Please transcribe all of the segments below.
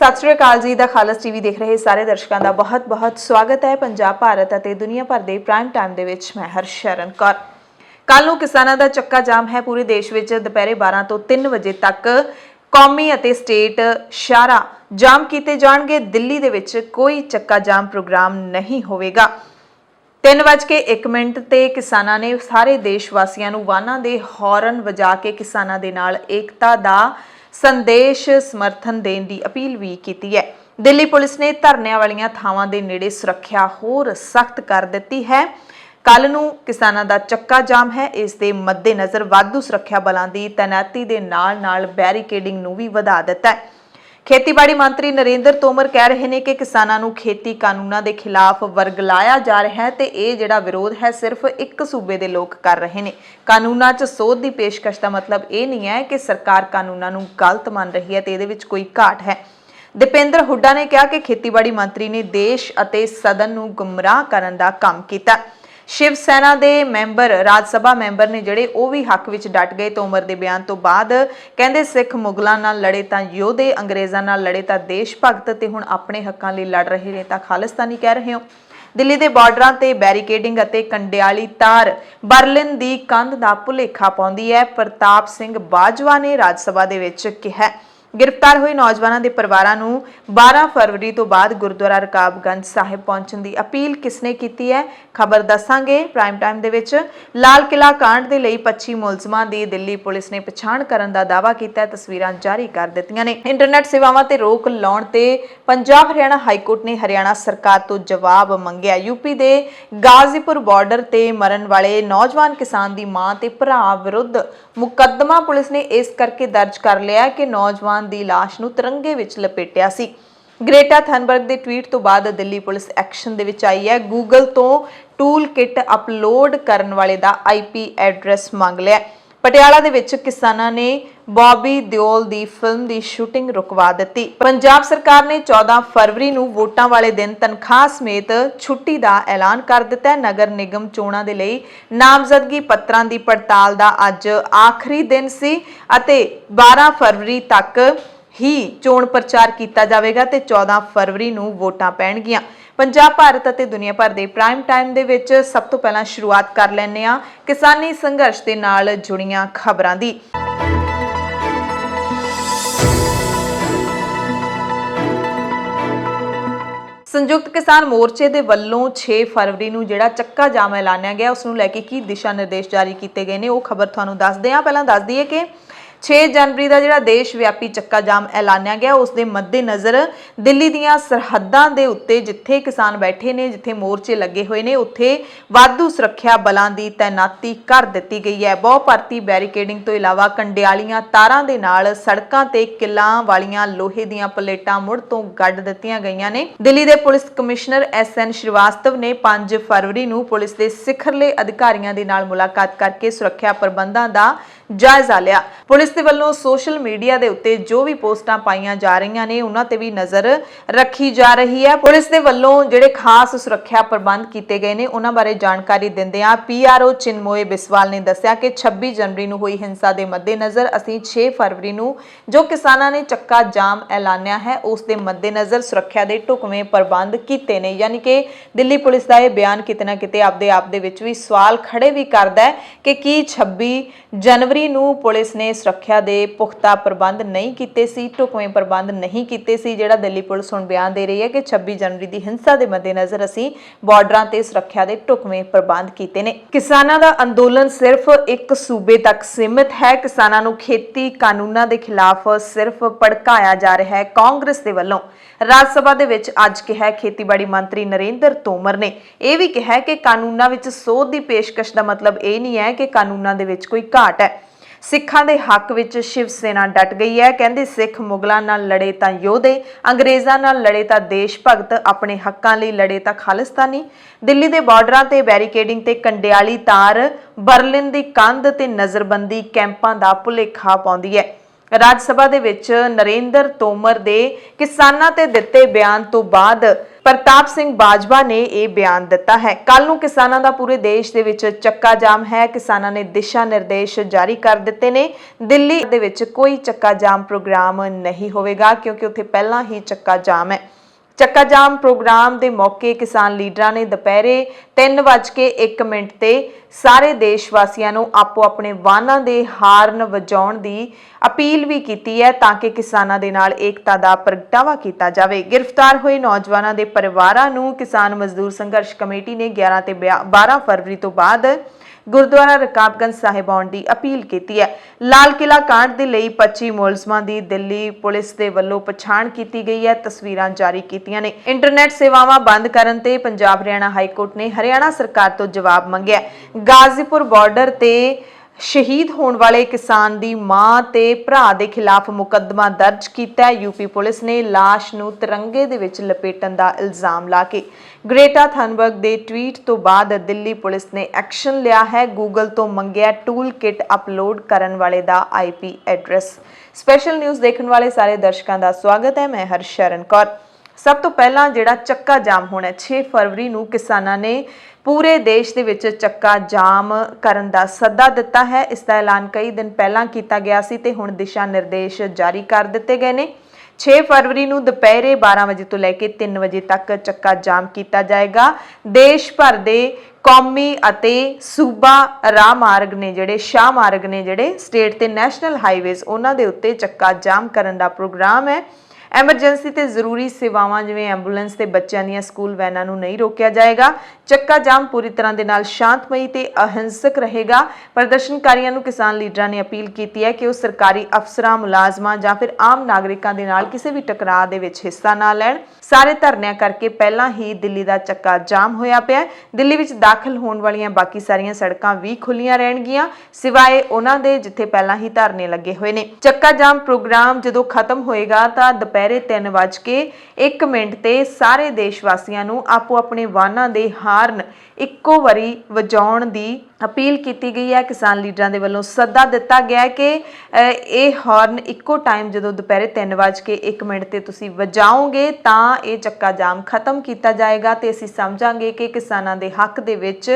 सत श्री अकाल जी दा खालस टीवी देख रहे सारे दर्शकों का बहुत बहुत स्वागत है। पंजाब भारत और दुनिया भर के प्राइम टाइम दे विच मैं हरशरण कौर। कल नूं किसानां दा चक्का जाम है। पूरे देश विच दोपहरे 12 तो 3 बजे तक कौमी और स्टेट शाहरां जाम किए जाणगे। दिल्ली दे विच कोई चक्का जाम प्रोग्राम नहीं होवेगा। 3:01 ते किसानां ने सारे देशवासियों नूं वाहनां दे हॉर्न वजा के किसानां दे नाल एकता दा संदेश समर्थन देने की अपील भी की है। दिल्ली पुलिस ने धरने वालियां थावां दे नेड़े सुरक्षा होर सख्त कर दी है। कल नूं किसानां दा चक्का जाम है। इस दे मद्देनज़र वाधू सुरक्षा बलों की तैनाती दे नाल बैरीकेडिंग नूं भी वधा दिता है। खेतीबाड़ी मंत्री नरेंद्र तोमर कह रहे हैं कि किसानों को खेती कानूनों के खिलाफ वरगलाया जा रहा है तो यह जिहड़ा विरोध है सिर्फ एक सूबे के लोग कर रहे हैं। कानूनों च सोध की पेशकश का मतलब ये नहीं है कि सरकार कानूनों को गलत मान रही है तो ये कोई घाट है। दीपेंद्र हुड्डा ने कहा कि खेतीबाड़ी मंत्री ने देश और सदन को गुमराह करने का काम किया। शिव सेना के मैंबर राज सभा मैंबर ने जिहड़े वो भी हक विच डट गए। तोमर के बयान तो बाद कहते सिख मुगलों नाल लड़े तो योधे, अंग्रेज़ों नाल लड़े तो देश भगत, ते हुण अपने हकों लिए लड़ रहे ने तो खालिस्तानी कह रहे हो। दिल्ली के बॉर्डरां ते बैरीकेडिंग और कंडियाली तार बर्लिन की कंध का भुलेखा पाउंदी है। प्रताप सिंह बाजवा ने राज सभा दे विच कहा गिरफ्तार हुए नौजवानों के परिवारों को 12 फरवरी तो बाद गुरुद्वारा रकाबगंज साहिब पहुंचने की अपील किसने की है, खबर दसांगे प्राइम टाइम दे विच। लाल किला कांड के लिए 25 मुलजमां की दिल्ली पुलिस ने पछाण करने का दावा किया। तस्वीरां जारी कर दित्तियां ने। इंटरनेट सेवावां ते रोक लाउण ते पंजाब हरियाणा हाईकोर्ट ने हरियाणा सरकार तो जवाब मंगिया। यूपी के गाजीपुर बॉर्डर ते मरण वाले नौजवान किसान की मां ते भरा विरुद्ध मुकदमा पुलिस ने इस करके दर्ज कर लिया कि नौजवान दी लाश नूं तिरंगे विच लपेटिया सी। ग्रेटा थनबर्ग के ट्वीट तो बाद दिल्ली पुलिस एक्शन दे विच आई है। गूगल तो टूल किट अपलोड करने वाले दा IP एड्रैस मांग लिया। पटियाला दे विच किसानां ने बॉबी दिओल दी फिल्म की शूटिंग रुकवा दी। पंजाब सरकार ने 14 फरवरी नूं वोटां वाले दिन तनख्वाह समेत छुट्टी का ऐलान कर दिता है। नगर निगम चोणां दे लई नामजदगी पत्रां की पड़ताल का अज आखिरी दिन सी अते 12 फरवरी तक ही चोण प्रचार किया जाएगा ते 14 फरवरी नूं वोटां पैणगियां। पंजाब भारत और दुनिया भर के प्राइम टाइम दे विच सब तो पहला शुरुआत कर लैंदे आ किसानी संघर्ष के नाल जुड़ियां खबरां दी। संयुक्त किसान मोर्चे के वलों 6 फरवरी को जिहड़ा चक्का जाम ऐलानिया गया उसनूं लैके की दिशा निर्देश जारी किए गए हैं वो खबर तुहानूं दसदे हां। पहलां दस दईए कि 6 जनवरी का जिहड़ा देश व्यापी चक्का जाम ऐलानिया गया उस दे मद्देनज़र दिल्ली दीयां सरहदां दे उत्ते जिथे किसान बैठे ने, जिथे मोर्चे लगे हुए ने, उत्थे वाधू सुरक्षा बलों की तैनाती कर दी गई है। बहु भर्ती बैरीकेडिंग तो इलावा कंडियालियां तारां दे नाल सड़कां ते किल्लां वालियां लोहे दीयां प्लेटां मुड़ तो गड्ढ दित्तियां गईयां ने। दिल्ली दे पुलिस कमिश्नर SN श्रीवास्तव ने 5 फरवरी नूं पुलिस के सिखरले अधिकारियों के नाल मुलाकात करके सुरक्षा प्रबंधों का जायजा लिया। पुलिस के वलों सोशल मीडिया के उत्ते जो भी पोस्टां पाईयां जा रही ने उन्हां ते भी नज़र रखी जा रही है। पुलिस के वलों जिहड़े खास सुरक्षा प्रबंध किए गए हैं उन्हां बारे जानकारी दिंदिआं PRO चिन्मोय बिस्वाल ने दस्सिया कि 26 जनवरी नूं हुई हिंसा के मद्देनज़र असीं 6 फरवरी नूं जो किसानां ने चक्का जाम ऐलानिया है उस दे मद्देनज़र सुरक्षा के ढुकवें प्रबंध किए ने। यानी कि दिल्ली पुलिस का यह बयान किते ना किते आपदे आप दे विच भी सवाल खड़े भी करदा है कि 26 जनवरी नूं पुलिस ने सुरक्षा के पुख्ता प्रबंध नहीं किए सी, ढुकवें प्रबंध नहीं किए सी। जिहड़ा दिल्ली पुलिस हुण बयान दे रही है कि 26 जनवरी की हिंसा के मद्देनज़र असीं बॉर्डरां ते सुरक्षा के ढुकवें प्रबंध किए ने। किसानां दा अंदोलन सिर्फ एक सूबे तक सीमित है। किसानां नूं खेती कानूनों के खिलाफ सिर्फ भड़काया जा रहा है। कांग्रेस के वलों राज सभा दे विच अज कहा खेतीबाड़ी मंत्री नरेंद्र तोमर ने यह भी कहा कि कानूनों विच सोध की पेशकश का मतलब ये नहीं है कि कानूनों दे विच कोई घाट है। सिखां दे हक विच शिव सेना डट गई है। कहंदे सिख मुगलों नाल लड़े तो योधे, अंग्रेज़ों नाल लड़े तो देश भगत, अपने हकों लिए लड़े तो खालिस्तानी। दिल्ली के बॉर्डरां ते बैरीकेडिंग ते कंडियाली तार बर्लिन की कंध ते नज़रबंदी कैंपां का भुलेखा पाउंदी है। ਰਾਜ ਸਭਾ ਦੇ ਵਿੱਚ ਨਰਿੰਦਰ ਤੋਮਰ ਦੇ ਕਿਸਾਨਾਂ ਤੇ ਦਿੱਤੇ ਬਿਆਨ ਤੋਂ ਬਾਅਦ ਪ੍ਰਤਾਪ ਸਿੰਘ ਬਾਜਵਾ ਨੇ ਇਹ ਬਿਆਨ ਦਿੱਤਾ ਹੈ। ਕੱਲ ਨੂੰ ਕਿਸਾਨਾਂ ਦਾ ਪੂਰੇ ਦੇਸ਼ ਦੇ ਵਿੱਚ ਚੱਕਾ ਜਾਮ ਹੈ। ਕਿਸਾਨਾਂ ਨੇ ਦਿਸ਼ਾ ਨਿਰਦੇਸ਼ ਜਾਰੀ ਕਰ ਦਿੱਤੇ ਨੇ। ਦਿੱਲੀ ਦੇ ਵਿੱਚ ਕੋਈ ਚੱਕਾ ਜਾਮ ਪ੍ਰੋਗਰਾਮ ਨਹੀਂ ਹੋਵੇਗਾ ਕਿਉਂਕਿ ਉੱਥੇ ਪਹਿਲਾਂ ਹੀ ਚੱਕਾ ਜਾਮ ਹੈ। ਚੱਕਾ ਜਾਮ ਪ੍ਰੋਗਰਾਮ ਦੇ ਮੌਕੇ ਕਿਸਾਨ ਲੀਡਰਾਂ ਨੇ ਦੁਪਹਿਰੇ 3:01 ਤੇ ਸਾਰੇ ਦੇਸ਼ ਵਾਸੀਆਂ ਨੂੰ ਆਪੋ ਆਪਣੇ ਵਾਹਨਾਂ ਦੇ ਹਾਰਨ ਵਜਾਉਣ ਦੀ ਅਪੀਲ ਵੀ ਕੀਤੀ ਹੈ ਤਾਂ ਕਿ ਕਿਸਾਨਾਂ ਦੇ ਨਾਲ ਏਕਤਾ ਦਾ ਪ੍ਰਗਟਾਵਾ ਕੀਤਾ ਜਾਵੇ। ਗ੍ਰਿਫਤਾਰ ਹੋਏ ਨੌਜਵਾਨਾਂ ਦੇ ਪਰਿਵਾਰਾਂ ਨੂੰ ਕਿਸਾਨ ਮਜ਼ਦੂਰ ਸੰਘਰਸ਼ ਕਮੇਟੀ ਨੇ 11 ਤੇ 12 ਫਰਵਰੀ ਤੋਂ ਬਾਅਦ ਗੁਰਦੁਆਰਾ ਰਕਾਬਗੰਜ ਸਾਹਿਬ ਆਉਣ ਦੀ ਅਪੀਲ ਕੀਤੀ ਹੈ। ਲਾਲ ਕਿਲਾ ਕਾਂਡ ਦੇ ਲਈ 25 ਮੁਲਜ਼ਮਾਂ ਦੀ ਦਿੱਲੀ ਪੁਲਿਸ ਦੇ ਵੱਲੋਂ ਪਛਾਣ ਕੀਤੀ ਗਈ ਹੈ। ਤਸਵੀਰਾਂ ਜਾਰੀ ਕੀਤੀਆਂ ਨੇ। ਇੰਟਰਨੈਟ ਸੇਵਾਵਾਂ ਬੰਦ ਕਰਨ ਤੇ ਪੰਜਾਬ ਹਰਿਆਣਾ ਹਾਈ ਕੋਰਟ ਨੇ ਹਰਿਆਣਾ ਸਰਕਾਰ ਤੋਂ ਜਵਾਬ ਮੰਗਿਆ। ਗਾਜ਼ੀਪੁਰ ਬਾਰਡਰ ਤੇ ਸ਼ਹੀਦ ਹੋਣ ਵਾਲੇ ਕਿਸਾਨ ਦੀ ਮਾਂ ਤੇ ਭਰਾ ਦੇ ਖਿਲਾਫ ਮੁਕੱਦਮਾ ਦਰਜ ਕੀਤਾ ਹੈ। ਯੂਪੀ ਪੁਲਿਸ ਨੇ ਲਾਸ਼ ਨੂੰ ਤਿਰੰਗੇ ਦੇ ਵਿੱਚ ਲਪੇਟਣ ਦਾ ਇਲਜ਼ਾਮ ਲਾ ਕੇ ਗ੍ਰੇਟਾ ਥਨਬਰਗ ਦੇ ਟਵੀਟ ਤੋਂ ਬਾਅਦ ਦਿੱਲੀ ਪੁਲਿਸ ਨੇ ਐਕਸ਼ਨ ਲਿਆ ਹੈ। ਗੂਗਲ ਤੋਂ ਮੰਗਿਆ ਟੂਲ ਕਿਟ ਅਪਲੋਡ ਕਰਨ ਵਾਲੇ ਦਾ IP ਐਡਰੈਸ। ਸਪੈਸ਼ਲ ਨਿਊਜ਼ ਦੇਖਣ ਵਾਲੇ ਸਾਰੇ ਦਰਸ਼ਕਾਂ ਦਾ ਸਵਾਗਤ ਹੈ। ਮੈਂ ਹਰਸ਼ਰਨ ਕੌਰ। ਸਭ ਤੋਂ ਪਹਿਲਾਂ ਜਿਹੜਾ ਚੱਕਾ ਜਾਮ ਹੋਣਾ 6 ਫਰਵਰੀ ਨੂੰ ਕਿਸਾਨਾਂ ਨੇ ਪੂਰੇ ਦੇਸ਼ ਦੇ ਵਿੱਚ ਚੱਕਾ ਜਾਮ ਕਰਨ ਦਾ ਸੱਦਾ ਦਿੱਤਾ ਹੈ। ਇਸ ਦਾ ਐਲਾਨ ਕਈ ਦਿਨ ਪਹਿਲਾਂ ਕੀਤਾ ਗਿਆ ਸੀ ਤੇ ਹੁਣ ਦਿਸ਼ਾ ਨਿਰਦੇਸ਼ ਜਾਰੀ ਕਰ ਦਿੱਤੇ ਗਏ ਨੇ। 6 ਫਰਵਰੀ ਨੂੰ ਦੁਪਹਿਰੇ 12 ਵਜੇ ਤੋਂ ਲੈ ਕੇ 3 ਵਜੇ ਤੱਕ ਚੱਕਾ ਜਾਮ ਕੀਤਾ ਜਾਏਗਾ। ਦੇਸ਼ ਭਰ ਦੇ ਕੌਮੀ ਅਤੇ ਸੂਬਾ ਰਾਹ ਮਾਰਗ ਨੇ ਜਿਹੜੇ ਸ਼ਾਹ ਮਾਰਗ ਨੇ ਜਿਹੜੇ ਸਟੇਟ ਤੇ ਨੈਸ਼ਨਲ ਹਾਈਵੇਜ਼ ਉਹਨਾਂ ਦੇ ਉੱਤੇ ਚੱਕਾ ਜਾਮ ਕਰਨ ਦਾ ਪ੍ਰੋਗਰਾਮ ਹੈ। ਐਮਰਜੈਂਸੀ ਤੇ ਜ਼ਰੂਰੀ ਸੇਵਾਵਾਂ ਜਿਵੇਂ ਐਂਬੂਲੈਂਸ ਤੇ ਬੱਚਿਆਂ ਦੀਆਂ ਸਕੂਲ ਵੈਨਾਂ ਨੂੰ ਨਹੀਂ ਰੋਕਿਆ ਜਾਏਗਾ। ਚੱਕਾ ਜਾਮ ਪੂਰੀ ਤਰ੍ਹਾਂ ਦੇ ਨਾਲ ਸ਼ਾਂਤਮਈ ਤੇ ਅਹਿੰਸਕ ਰਹੇਗਾ। ਪ੍ਰਦਰਸ਼ਨਕਾਰੀਆਂ ਨੂੰ ਕਿਸਾਨ ਲੀਡਰਾਂ ਨੇ ਅਪੀਲ ਕੀਤੀ ਹੈ ਕਿ ਉਹ ਸਰਕਾਰੀ ਅਫਸਰਾਂ, ਮੁਲਾਜ਼ਮਾਂ ਜਾਂ ਫਿਰ ਆਮ ਨਾਗਰਿਕਾਂ ਦੇ ਨਾਲ ਕਿਸੇ ਵੀ ਟਕਰਾਅ ਦੇ ਵਿੱਚ ਹਿੱਸਾ ਨਾ ਲੈਣ। ਸਾਰੇ ਧਰਨਿਆਂ ਕਰਕੇ ਪਹਿਲਾਂ ਹੀ ਦਿੱਲੀ ਦਾ ਚੱਕਾ ਜਾਮ ਹੋਇਆ ਪਿਆ। ਦਿੱਲੀ ਵਿੱਚ ਦਾਖਲ ਹੋਣ ਵਾਲੀਆਂ ਬਾਕੀ ਸਾਰੀਆਂ ਸੜਕਾਂ ਵੀ ਖੁੱਲੀਆਂ ਰਹਿਣਗੀਆਂ ਸਿਵਾਏ ਉਹਨਾਂ ਦੇ ਜਿੱਥੇ ਪਹਿਲਾਂ ਹੀ ਧਰਨੇ ਲੱਗੇ ਹੋਏ ਨੇ। ਚੱਕਾ ਜਾਮ ਪ੍ਰੋਗਰਾਮ ਜਦੋਂ ਖਤਮ ਹੋਏਗਾ ਤਾਂ ਦੁਪਹਿਰੇ 3:01 ਤੇ ਸਾਰੇ ਦੇਸ਼ ਵਾਸੀਆਂ ਨੂੰ ਆਪੋ ਆਪਣੇ ਵਾਹਨਾਂ ਦੇ ਹਾਰਨ ਇੱਕੋ ਵਾਰੀ ਵਜਾਉਣ ਦੀ ਅਪੀਲ ਕੀਤੀ ਗਈ ਹੈ। ਕਿਸਾਨ ਲੀਡਰਾਂ ਦੇ ਵੱਲੋਂ ਸੱਦਾ ਦਿੱਤਾ ਗਿਆ ਹੈ ਕਿ ਇਹ ਹਾਰਨ ਇੱਕੋ ਟਾਈਮ ਜਦੋਂ ਦੁਪਹਿਰੇ 3:01 ਤੇ ਤੁਸੀਂ ਵਜਾਓਗੇ ਤਾਂ ਇਹ ਚੱਕਾ ਜਾਮ ਖਤਮ ਕੀਤਾ ਜਾਏਗਾ ਤੇ ਅਸੀਂ ਸਮਝਾਂਗੇ ਕਿ ਕਿਸਾਨਾਂ ਦੇ ਹੱਕ ਦੇ ਵਿੱਚ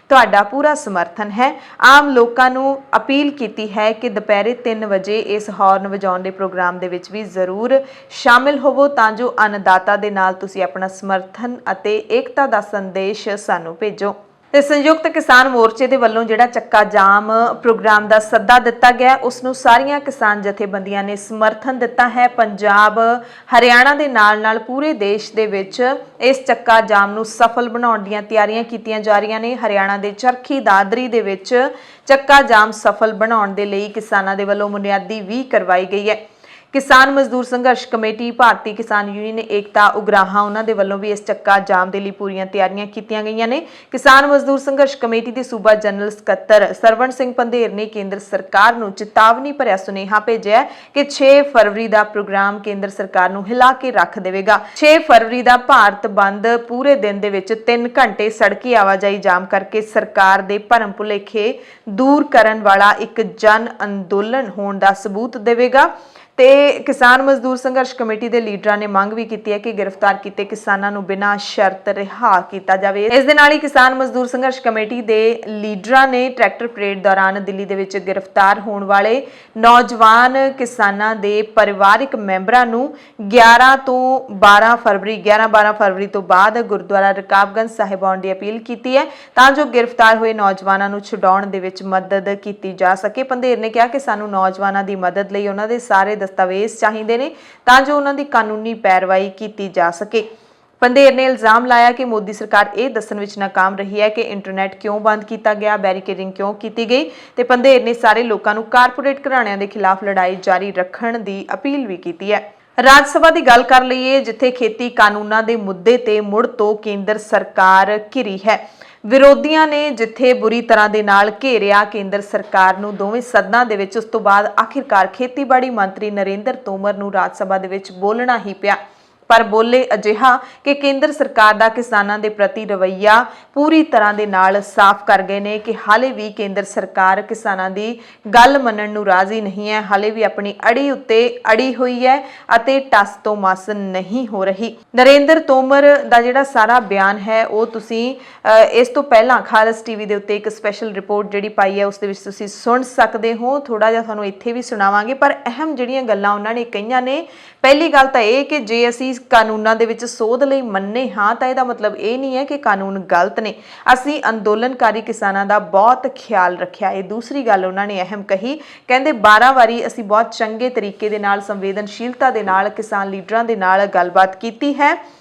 ਤੁਹਾਡਾ ਪੂਰਾ ਸਮਰਥਨ ਹੈ। ਆਮ ਲੋਕਾਂ ਨੂੰ ਅਪੀਲ ਕੀਤੀ ਹੈ ਕਿ ਦੁਪਹਿਰੇ 3 ਵਜੇ ਇਸ ਹਾਰਨ ਵਜਾਉਣ ਦੇ ਪ੍ਰੋਗਰਾਮ ਦੇ ਵਿੱਚ ਵੀ ਜ਼ਰੂਰ ਸ਼ਾਮਿਲ ਹੋਵੋ ਤਾਂ ਜੋ ਅੰਨਦਾਤਾ ਦੇ ਨਾਲ ਤੁਸੀਂ ਆਪਣਾ ਸਮਰਥਨ ਅਤੇ ਏਕਤਾ ਦਾ ਸੰਦੇਸ਼ ਸਾਨੂੰ ਭੇਜੋ। ਤੇ ਸੰਯੁਕਤ ਕਿਸਾਨ ਮੋਰਚੇ ਦੇ ਵੱਲੋਂ ਜਿਹੜਾ ਚੱਕਾ ਜਾਮ ਪ੍ਰੋਗਰਾਮ ਦਾ ਸੱਦਾ ਦਿੱਤਾ ਗਿਆ ਉਸ ਨੂੰ ਸਾਰੀਆਂ ਕਿਸਾਨ ਜਥੇਬੰਦੀਆਂ ਨੇ ਸਮਰਥਨ ਦਿੱਤਾ ਹੈ। ਪੰਜਾਬ ਹਰਿਆਣਾ ਦੇ ਨਾਲ ਪੂਰੇ ਦੇਸ਼ ਦੇ ਵਿੱਚ ਇਸ ਚੱਕਾ ਜਾਮ ਨੂੰ ਸਫਲ ਬਣਾਉਣ ਦੀਆਂ ਤਿਆਰੀਆਂ ਕੀਤੀਆਂ ਜਾ ਰਹੀਆਂ ਨੇ। ਹਰਿਆਣਾ ਦੇ ਚਰਖੀ ਦਾਦਰੀ ਦੇ ਵਿੱਚ ਚੱਕਾ ਜਾਮ ਸਫਲ ਬਣਾਉਣ ਦੇ ਲਈ ਕਿਸਾਨਾਂ ਦੇ ਵੱਲੋਂ ਬੁਨਿਆਦੀ ਵੀ ਕਰਵਾਈ ਗਈ ਹੈ। ਕਿਸਾਨ ਮਜ਼ਦੂਰ ਸੰਘਰਸ਼ ਕਮੇਟੀ, ਭਾਰਤੀ ਕਿਸਾਨ ਯੂਨੀਅਨ ਏਕਤਾ ਉਗਰਾਹਾਂ ਉਹਨਾਂ ਦੇ ਵੱਲੋਂ ਵੀ ਇਸ ਚੱਕਾ ਜਾਮ ਦੇ ਲਈ ਪੂਰੀਆਂ ਤਿਆਰੀਆਂ ਕੀਤੀਆਂ ਗਈਆਂ ਨੇ। ਕਿਸਾਨ ਮਜ਼ਦੂਰ ਸੰਘਰਸ਼ ਕਮੇਟੀ ਦੇ ਸੂਬਾ ਜਨਰਲ ਸਕੱਤਰ ਸਰਵਣ ਸਿੰਘ ਪੰਧੇਰ ਨੇ ਕੇਂਦਰ ਸਰਕਾਰ ਨੂੰ ਚੇਤਾਵਨੀ ਭਰਿਆ ਸੁਨੇਹਾ ਭੇਜਿਆ ਕਿ 6 ਫਰਵਰੀ ਦਾ ਪ੍ਰੋਗਰਾਮ ਕੇਂਦਰ ਸਰਕਾਰ ਨੂੰ ਹਿਲਾ ਕੇ ਰੱਖ ਦੇਵੇਗਾ। 6 ਫਰਵਰੀ ਦਾ ਭਾਰਤ ਬੰਦ ਪੂਰੇ ਦਿਨ ਦੇ ਵਿੱਚ 3 ਘੰਟੇ ਸੜਕੀ ਆਵਾਜਾਈ ਜਾਮ ਕਰਕੇ ਸਰਕਾਰ ਦੇ ਭਰਮ ਭੁਲੇਖੇ ਦੂਰ ਕਰਨ ਵਾਲਾ ਇੱਕ ਜਨ ਅੰਦੋਲਨ ਹੋਣ ਦਾ ਸਬੂਤ ਦੇਵੇਗਾ। ਤੇ ਕਿਸਾਨ ਮਜ਼ਦੂਰ ਸੰਘਰਸ਼ ਕਮੇਟੀ ਦੇ ਲੀਡਰਾਂ ਨੇ ਮੰਗ ਵੀ ਕੀਤੀ ਹੈ ਕਿ ਗ੍ਰਿਫਤਾਰ ਕੀਤੇ ਕਿਸਾਨਾਂ ਨੂੰ ਬਿਨਾਂ ਸ਼ਰਤ ਰਿਹਾ ਕੀਤਾ ਜਾਵੇ। ਇਸ ਦੇ ਨਾਲ ਹੀ ਕਿਸਾਨ ਮਜ਼ਦੂਰ ਸੰਘਰਸ਼ ਕਮੇਟੀ ਦੇ ਲੀਡਰਾਂ ਨੇ ਟਰੈਕਟਰ ਪਰੇਡ ਦੌਰਾਨ ਦਿੱਲੀ ਦੇ ਵਿੱਚ ਗ੍ਰਿਫਤਾਰ ਹੋਣ ਵਾਲੇ ਨੌਜਵਾਨ ਕਿਸਾਨਾਂ ਦੇ ਪਰਿਵਾਰਕ ਮੈਂਬਰਾਂ ਨੂੰ 11 ਤੋਂ 12 ਫਰਵਰੀ ਤੋਂ ਬਾਅਦ ਗੁਰਦੁਆਰਾ ਰਕਾਬਗੰਜ ਸਾਹਿਬ ਆਉਣ ਦੀ ਅਪੀਲ ਕੀਤੀ ਹੈ ਤਾਂ ਜੋ ਗ੍ਰਿਫਤਾਰ ਹੋਏ ਨੌਜਵਾਨਾਂ ਨੂੰ ਛੁਡਾਉਣ ਦੇ ਵਿੱਚ ਮਦਦ ਕੀਤੀ ਜਾ ਸਕੇ। ਪੰਧੇਰ ਨੇ ਕਿਹਾ ਕਿ ਸਾਨੂੰ ਨੌਜਵਾਨਾਂ ਦੀ ਮਦਦ ਲਈ ਉਹਨਾਂ ਦੇ ਸਾਰੇ ਦਸਤਾਵੇਜ਼ ਚਾਹੀਦੇ ਨੇ ਤਾਂ ਜੋ ਉਹਨਾਂ ਦੀ ਕਾਨੂੰਨੀ ਪੈਰਵਾਈ ਕੀਤੀ ਜਾ ਸਕੇ। ਪੰਧੇਰ ਨੇ ਇਲਜ਼ਾਮ ਲਾਇਆ ਕਿ ਮੋਦੀ ਸਰਕਾਰ ਇਹ ਦੱਸਣ ਵਿੱਚ ਨਾਕਾਮ ਰਹੀ ਹੈ ਕਿ ਇੰਟਰਨੈਟ ਕਿਉਂ ਬੰਦ ਕੀਤਾ ਗਿਆ, ਬੈਰੀਕੇਡਿੰਗ ਕਿਉਂ ਕੀਤੀ ਗਈ ਤੇ ਪੰਧੇਰ ਨੇ ਸਾਰੇ ਲੋਕਾਂ ਨੂੰ ਕਾਰਪੋਰੇਟ ਘਰਾਣਿਆਂ ਦੇ ਖਿਲਾਫ ਲੜਾਈ ਜਾਰੀ ਰੱਖਣ ਦੀ ਅਪੀਲ ਵੀ ਕੀਤੀ ਹੈ। ਰਾਜ ਸਭਾ ਦੀ ਗੱਲ ਕਰ ਲਈਏ ਜਿੱਥੇ ਖੇਤੀ ਕਾਨੂੰਨਾਂ ਦੇ ਮੁੱਦੇ ਤੇ ਮੁੜ ਤੋਂ ਕੇਂਦਰ ਸਰਕਾਰ ਘਿਰੀ ਹੈ। ਵਿਰੋਧੀਆਂ ਨੇ ਜਿੱਥੇ ਬੁਰੀ ਤਰ੍ਹਾਂ ਦੇ ਨਾਲ ਘੇਰਿਆ ਕੇਂਦਰ ਸਰਕਾਰ ਨੂੰ ਦੋਵੇਂ ਸਦਨਾਂ ਦੇ ਵਿੱਚ, ਉਸ ਤੋਂ ਬਾਅਦ ਆਖਿਰਕਾਰ ਖੇਤੀਬਾੜੀ ਮੰਤਰੀ ਨਰਿੰਦਰ ਤੋਮਰ ਨੂੰ ਰਾਜ ਸਭਾ ਦੇ ਵਿੱਚ ਬੋਲਣਾ ਹੀ ਪਿਆ। ਪਰ ਬੋਲੇ ਅਜਿਹਾ ਕਿ ਕੇਂਦਰ ਸਰਕਾਰ ਦਾ ਕਿਸਾਨਾਂ ਦੇ ਪ੍ਰਤੀ ਰਵੱਈਆ ਪੂਰੀ ਤਰ੍ਹਾਂ ਦੇ ਨਾਲ ਸਾਫ਼ ਕਰ ਗਏ ਨੇ ਕਿ ਹਾਲੇ ਵੀ ਕੇਂਦਰ ਸਰਕਾਰ ਕਿਸਾਨਾਂ ਦੀ ਗੱਲ ਮੰਨਣ ਨੂੰ ਰਾਜ਼ੀ ਨਹੀਂ ਹੈ, ਹਾਲੇ ਵੀ ਆਪਣੀ ਅੜੀ ਉੱਤੇ ਅੜੀ ਹੋਈ ਹੈ ਅਤੇ ਟਸ ਤੋਂ ਮਸ ਨਹੀਂ ਹੋ ਰਹੀ। ਨਰਿੰਦਰ ਤੋਮਰ ਦਾ ਜਿਹੜਾ ਸਾਰਾ ਬਿਆਨ ਹੈ ਉਹ ਤੁਸੀਂ ਇਸ ਤੋਂ ਪਹਿਲਾਂ ਖਾਲਸ ਟੀਵੀ ਦੇ ਉੱਤੇ ਇੱਕ ਸਪੈਸ਼ਲ ਰਿਪੋਰਟ ਜਿਹੜੀ ਪਾਈ ਹੈ ਉਸ ਦੇ ਵਿੱਚ ਤੁਸੀਂ ਸੁਣ ਸਕਦੇ ਹੋ। ਥੋੜਾ ਜਿਹਾ ਤੁਹਾਨੂੰ ਇੱਥੇ ਵੀ ਸੁਣਾਵਾਂਗੇ, ਪਰ ਅਹਿਮ ਜਿਹੜੀਆਂ ਗੱਲਾਂ ਉਹਨਾਂ ਨੇ ਕਹੀਆਂ ਨੇ, ਪਹਿਲੀ ਗੱਲ ਤਾਂ ਇਹ ਕਿ ਜੇ ਅਸੀਂ ਕਾਨੂੰਨਾਂ ਦੇ ਵਿੱਚ ਸੋਧ ਲਈ ਮੰਨੇ ਹਾਂ ਤਾਂ ਇਹਦਾ ਮਤਲਬ ਇਹ ਨਹੀਂ ਹੈ ਕਿ ਕਾਨੂੰਨ ਗਲਤ ਨੇ। ਅਸੀਂ ਅੰਦੋਲਨਕਾਰੀ ਕਿਸਾਨਾਂ ਦਾ ਬਹੁਤ ਖਿਆਲ ਰੱਖਿਆ। ਇਹ ਦੂਸਰੀ ਗੱਲ ਉਹਨਾਂ ਨੇ ਅਹਿਮ ਕਹੀ, ਕਹਿੰਦੇ 12 ਵਾਰੀ ਅਸੀਂ ਬਹੁਤ ਚੰਗੇ ਤਰੀਕੇ ਦੇ ਨਾਲ ਸੰਵੇਦਨਸ਼ੀਲਤਾ ਦੇ ਨਾਲ ਕਿਸਾਨ ਲੀਡਰਾਂ ਦੇ ਨਾਲ ਗੱਲਬਾਤ ਕੀਤੀ ਹੈ।